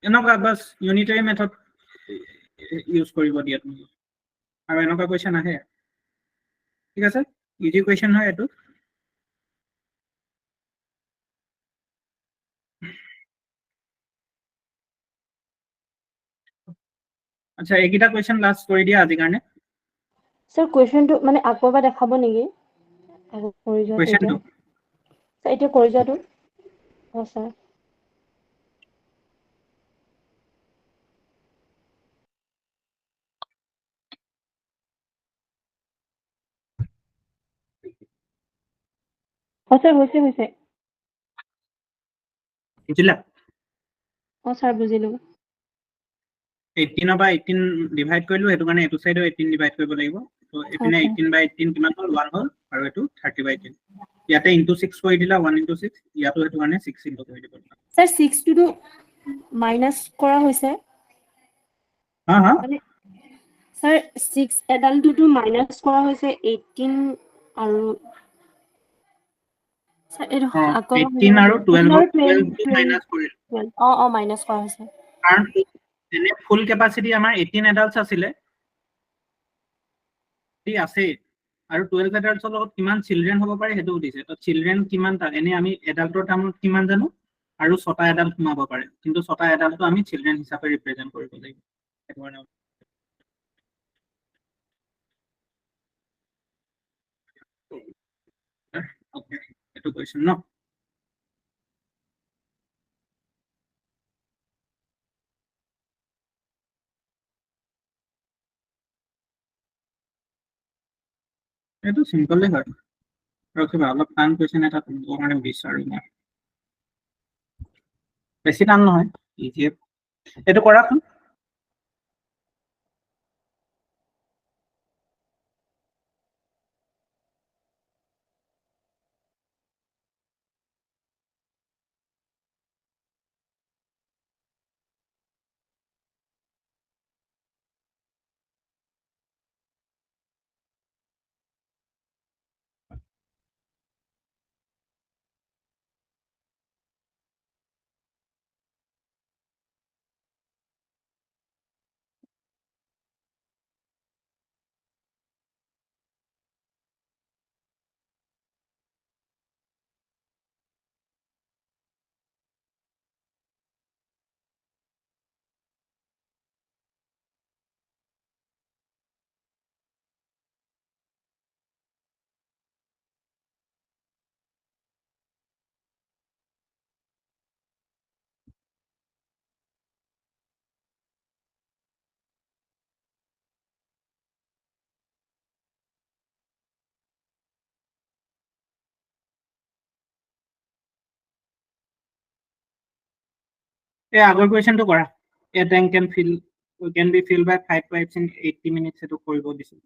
এনেকুৱা বাছ ইউনিটাৰী মেথড ইউজ কৰিব দিয়া তুমি আৰু এনেকুৱা কুৱেশ্যন আহে ঠিক আছে ইজি কুৱেশ্যন হয় এইটো আচ্ছা এইকেইটা কুৱেশ্যন লাষ্ট কৰি দিয়া আজিৰ কাৰণে স্যাৰ কুৱেশ্যনটো মানে আকৌ এবাৰ দেখাব নেকি কৰি যোৱাটো কুৱেশ্যনটো স্যাৰ এতিয়া কৰি যোৱাটো স্যাৰ স্যাৰ হৈছে বুজিলা স্যাৰ বুজিলো 18 পৰা 18 ডিভাইড কৰিলো সেইটো কাৰণে এইটো সাইডও 18 ডিভাইড কৰিব লাগিব তো এপিনে Okay. 18/18 কিমান হ'ল 1 হ'ল আৰু এইটো 30/10 ইয়াতে ইনটু 6 কৰি দিলা 1 × 6 ইয়াতো সেইটো কাৰণে 6 ইনটু কৰি দিব স্যাৰ 6 টো মাইনাস কৰা হৈছে হা হা মানে স্যাৰ 6 এডালটো মাইনাস কৰা হৈছে 18 আৰু স্যাৰ এইটো আকৌ 18 আৰু 12 12 টো মাইনাস কৰিলো মাইনাস কৰা হৈছে কাৰণ এনে ফুল কেপাসিটি আমাৰ 18 এডালছ আছিলে ঠিক আছে আৰু 12 এডালছৰ লগত কিমান চিলড্ৰেন হ'ব পাৰে সেইটো দিছে তো চিলড্ৰেন কিমান তাক এনে আমি এডাল্টৰ টাৰ্মত কিমান জানো আৰু 6টা এডাল্ট সোমাব পাৰে কিন্তু 6টা এডাল্টটো আমি চিলড্ৰেন হিচাপে ৰিপ্ৰেজেন্ট কৰিব লাগিব সেইটো কাৰণে ওকে এইটো কুৱেশ্যন ন এইটো চিম্পলে হয় আৰু কিবা অলপ টান কুৱেশ্যন এটা তোমাৰ কাৰণে বিচাৰো মই বেছি টান নহয় ইজিয়ে এইটো কৰাচোন এই আগৰ কুৱেশ্যনটো কৰা এ tank can be filled by 5 pipes in 80 minutes এইটো কৰিব দিছিল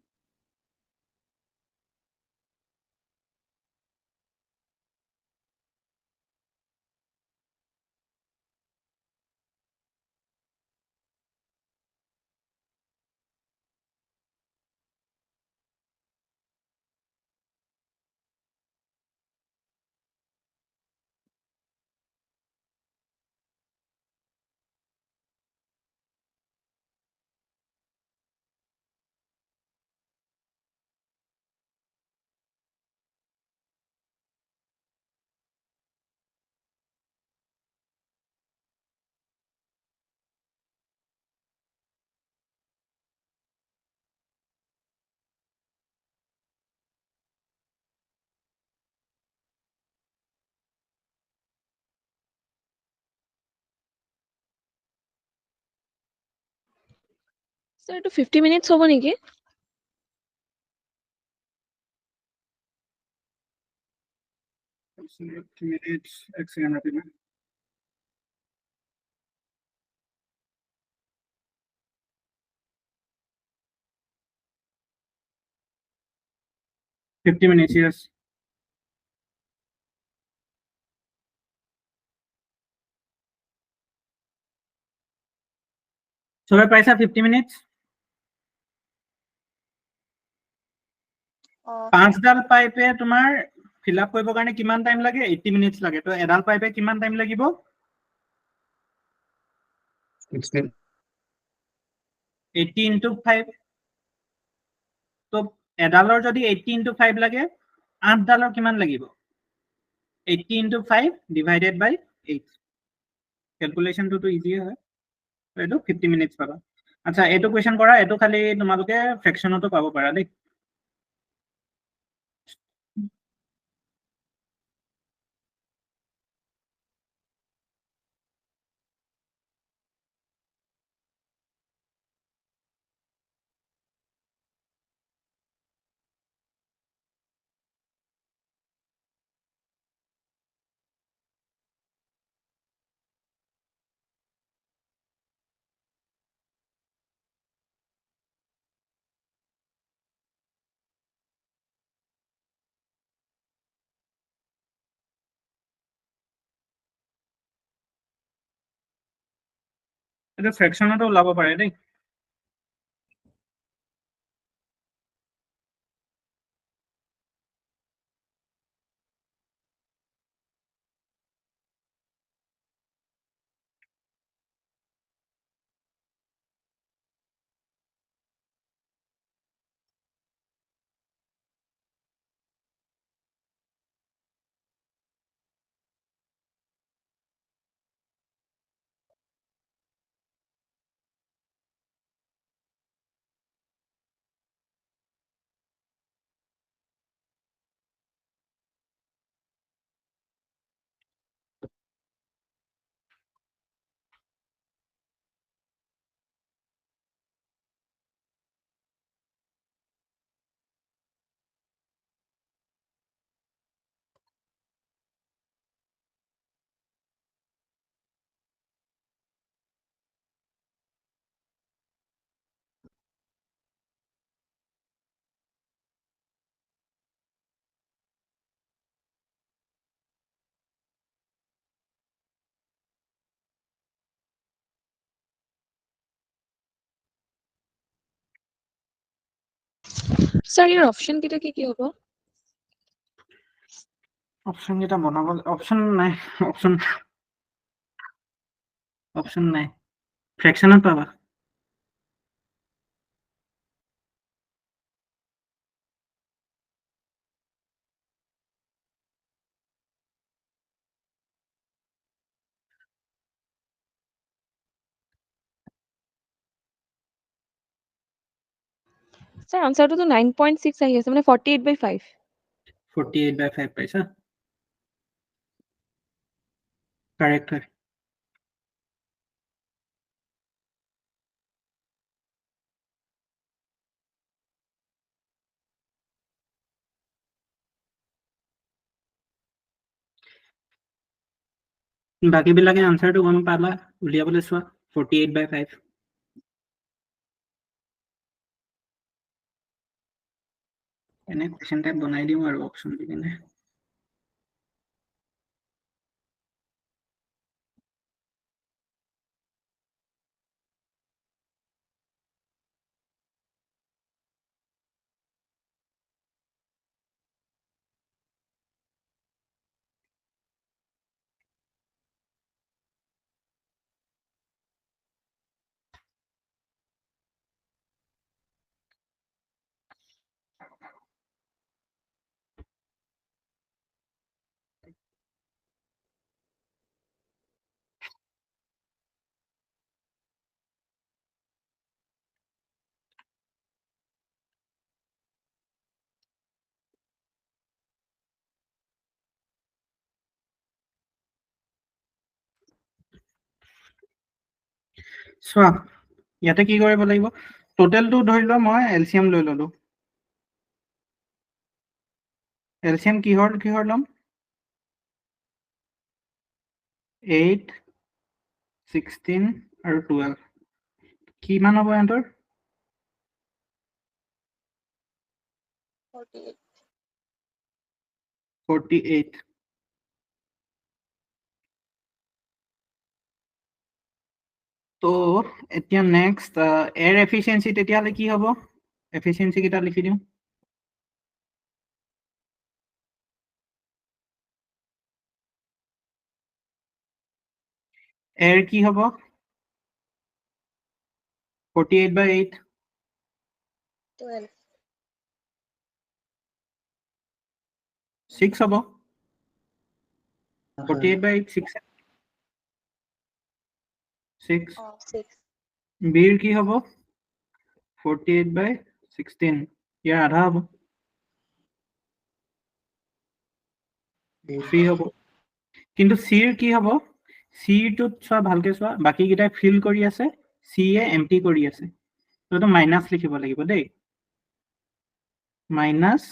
স্যাৰ এইটো 50 মিনিটছ হ'ব নেকি minutes এক সেকেন্ড ৰখিবা 50 minutes, yes. চবে পাইছা 50 minutes? 5ডাল পাইপে তোমাৰ ফিল আপ কৰিবৰ কাৰণে কিমান টাইম লাগে? 80 minutes লাগে। তো এডাল পাইপে কিমান টাইম লাগিব? 16. 80 into 5. তো এডালৰ যদি 80 into 5 লাগে, 8ডালৰ কিমান লাগিব? 80 into 5 divided by 8. ক্যালকুলেশনটো ইজি হয়। তো এইটো 50 minutes পাবা। আচ্ছা, এইটো কোৱেশ্চন কৰা, এইটো খালি তোমালোকে ফ্ৰেকশনতো পাব পাৰা দেই। এইটো ফ্ৰেকশনতো ওলাব পাৰে দেই। স্যাৰ ইয়াৰ অপশন কেইটা কি হ'ব? অপশন কেইটা বনাব, অপশন নাই, অপশন নাই। ফ্ৰেকশনত পাবা। স্যাৰ আনসাৰটো 9.6 আহি আছে, মানে 48/5। 48/5 পাইছা? কাৰেক্ট হয়। বাকীবিলাকে আনসাৰটো গম পালা, উলিয়াবলৈ চোৱা। 48/5। এনে কুৱেশ্যন টাইপ বনাই দিওঁ আৰু অপশ্যন দি কিনে। চোৱা, ইয়াতে কি কৰিব লাগিব, টোটেলটো ধৰি লোৱা মই এলচিএম লৈ ললো। এলচিএম কিহৰ ল'ম? 8, 16 আৰু 12। কিমান হ'ব ইহঁতৰ? 48 48 তো এতিয়া নেক্সট এয়াৰ এফিচিয়েঞ্চি তেতিয়াহ'লে কি হ'ব এফিচিয়েঞ্চি কেইটা লিখি দিওঁ এয়াৰ কি হ'ব 48/8 12. 6 হ'ব sir. 48/8 6 Oh, 6. বিৰ কি হ'ব 48/16 ইয়াৰ আধা হ'ব 3 হ'ব কিন্তু চিৰ কি হ'ব চিৰটোত চোৱা ভালকে চোৱা বাকী কেইটাই ফিল কৰি আছে চি এ এমটি কৰি আছে তো এইটো মাইনাছ লিখিব লাগিব দেই মাইনাছ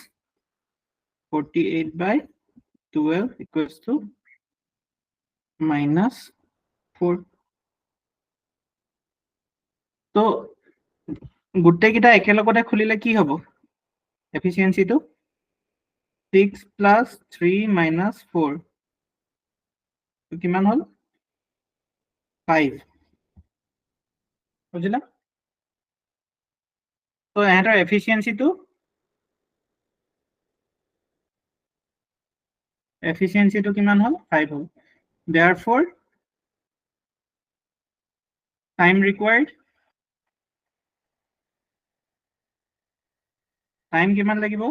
48/12 ইকুৱেলছ টু মাইনাছ 4 তো গোটেইকেইটা একেলগতে খুলিলে কি হ'ব এফিচিয়েঞ্চিটো 6 + 3 - 4 কিমান হ'ল 5 বুজিলা তো এহঁতৰ এফিচিয়েঞ্চিটো কিমান হ'ল 5 হ'ল therefore time required টাইম কিমান লাগিব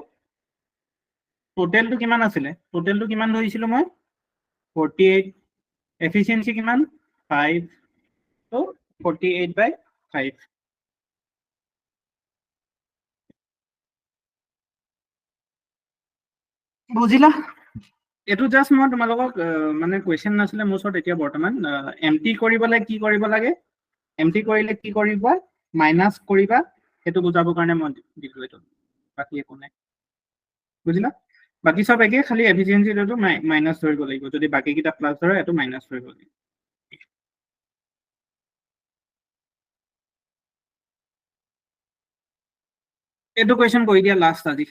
টোটেলটো কিমান আছিলে টোটেলটো কিমান ধৰিছিলো মই 48 এফিচিয়েঞ্চি কিমান 5 তো 48/5 বুজিলা এইটো জাষ্ট মই তোমালোকক মানে কুৱেশ্যন নাছিলে মোৰ ওচৰত এতিয়া বৰ্তমান এমটি কৰিবলৈ কি কৰিব লাগে এমটি কৰিলে কি কৰিবা মাইনাছ কৰিবা সেইটো বুজাবৰ কাৰণে মই দিলোঁ এইটো বাকী একো নাই বুজিলা বাকী সব একে খালি এফিচিয়েঞ্চিটো মাইনাছ ধৰিব লাগিব যদি বাকী কেইটা প্লাছ ধৰে এইটো মাইনাছ ধৰিব লাগিব এইটো কুৱেশ্যন কৰি দিয়া লাষ্ট আজি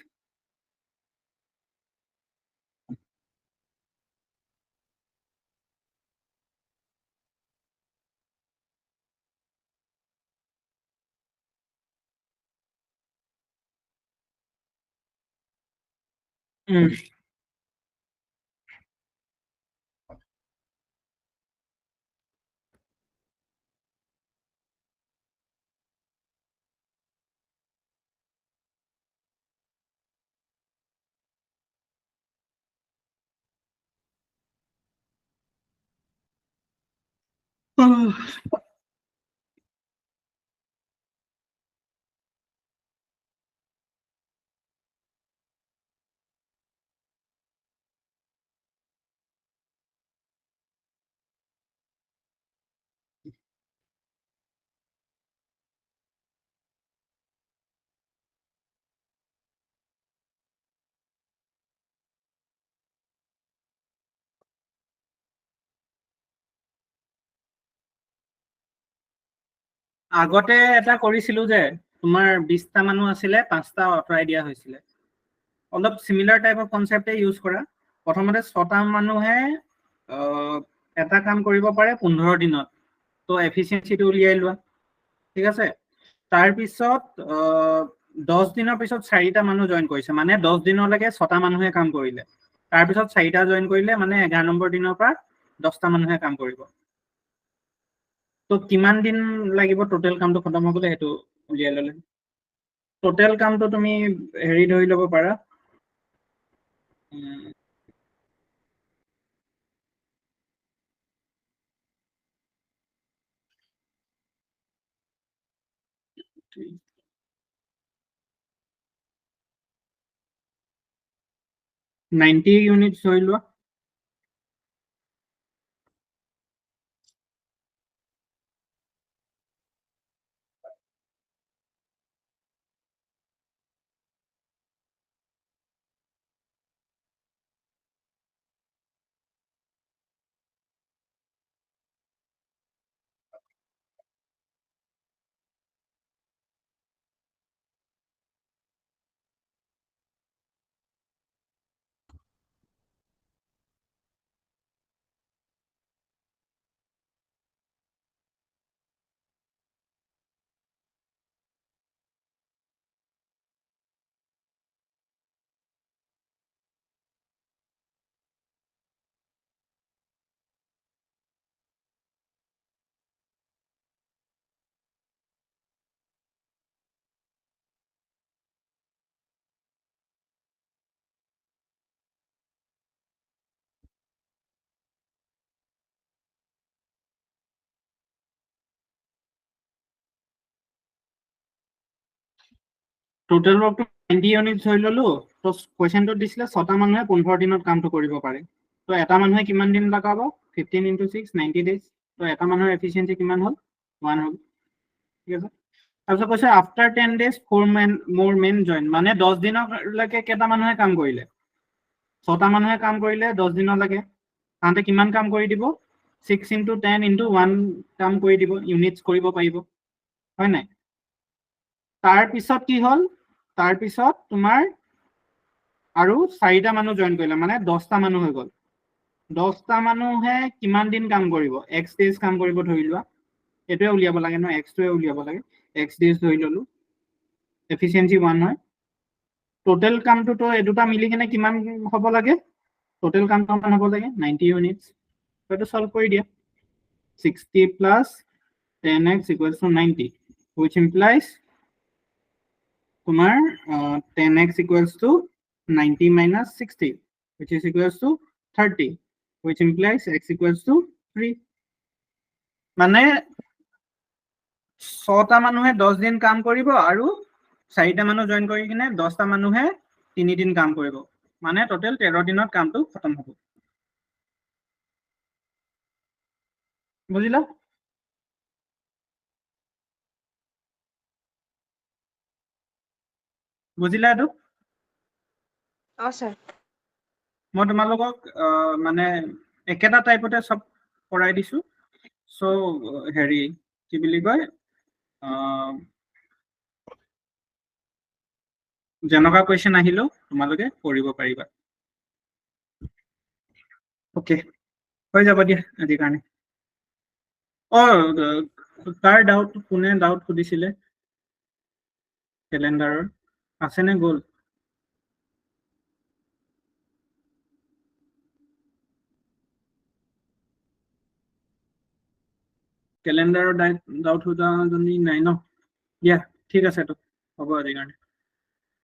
আগতে এটা কৰিছিলো যে তোমাৰ 20টা মানুহ আছিলে 5টা আঁতৰাই দিয়া হৈছিলে অলপ সিমিলাৰ টাইপ অফ কনসেপ্টে ইউজ কৰা প্ৰথমতে 6টা মানুহে এটা কাম কৰিব পাৰে 15 দিনত তো এফিচিয়েঞ্চিটো উলিয়াই লোৱা ঠিক আছে তাৰপিছত 10 দিনৰ পিছত 4টা মানুহ জয়েন কৰিছে মানে 10 দিনলৈকে 6টা মানুহে কাম কৰিলে তাৰপিছত 4টা জয়েন কৰিলে মানে 11 নম্বৰ দিনৰ পৰা 10টা মানুহে কাম কৰিব তো কিমান দিন লাগিব টোটেল কামটো খতম হ'বলৈ সেইটো উলিয়াই ল'লে টোটেল কামটো তুমি হেৰি ধৰি ল'ব পাৰা উম, 90 ইউনিট ধৰি লোৱা টোটেল ৱৰ্কটো 90 ইউনিটছ হৈ ললো তো কোৱেশ্চনটো দিছিলে 6টা মানুহে 15 দিনত কামটো কৰিব পাৰে তো এটা মানুহে কিমান দিন লগাব 15 × 6 90 ডেজ তো এটা মানুহৰ এফিচিয়েন্সি কিমান হ'ল 1 হ'ল ঠিক আছে তাৰপিছত কৈছে after 10 days 4 more men join মানে 10 দিনলৈকে কেইটা মানুহে কাম কৰিলে 6টা মানুহে কাম কৰিলে 10 দিনলৈকে তাহাঁতে কিমান কাম কৰি দিব 6 × 10 × 1 কাম কৰি দিব ইউনিটছ কৰিব পাৰিব হয় নাই তাৰ পিছত কি হ'ল তাৰ পিছত তোমাৰ আৰু 4টা মানুহ জইন কৰিলে মানে 10টা মানুহ হৈ গ'ল 10টা মানুহে কিমান দিন কাম কৰিব x ডেজ কাম কৰিব ধৰি লোৱা এটোৱে উলিয়াব লাগে ন x টোৱে উলিয়াব লাগে x ডেজ ধৰি ললো এফিচিয়েন্সি 1 হয় টোটেল কামটো তো এই দুটা মিলি কিনে কিমান হ'ব লাগে টোটেল কাম কিমান হ'ব লাগে 90 ইউনিটছ সেইটো সলভ কৰি দিয়া 60 + 10x = 90 which implies তোমার 10x = 90 - 60 which is equals to 30 which implies x = 3 মানে 6টা মানুহে 10 দিন কাম কৰিব আৰু 4টা মানুহ জয়েন কৰি কিনে 10টা মানুহে 3 দিন কাম কৰিব মানে টোটেল 13 দিনত কামটো খতম হ'ব বুজিলা বুজিলা এটো sir. মই তোমালোকক মানে একেটা টাইপতে সব কৰাই দিছো সো হেৰি কি বুলি কয় যেনেকুৱা কোৱেশ্চন আহিলো তোমালোকে কৰিব পাৰিবা ওকে হৈ যাব দিয়া আজি কাৰণে তাৰ ডাউট কোনে ডাউট সুধিছিলে ক্যালেন্ডাৰৰ আছে নে গ'ল ক্যালেন্ডাৰৰ ডাউট সোধা জনী নাই ন দিয়া ঠিক আছে তো হ'ব আজি কাৰণে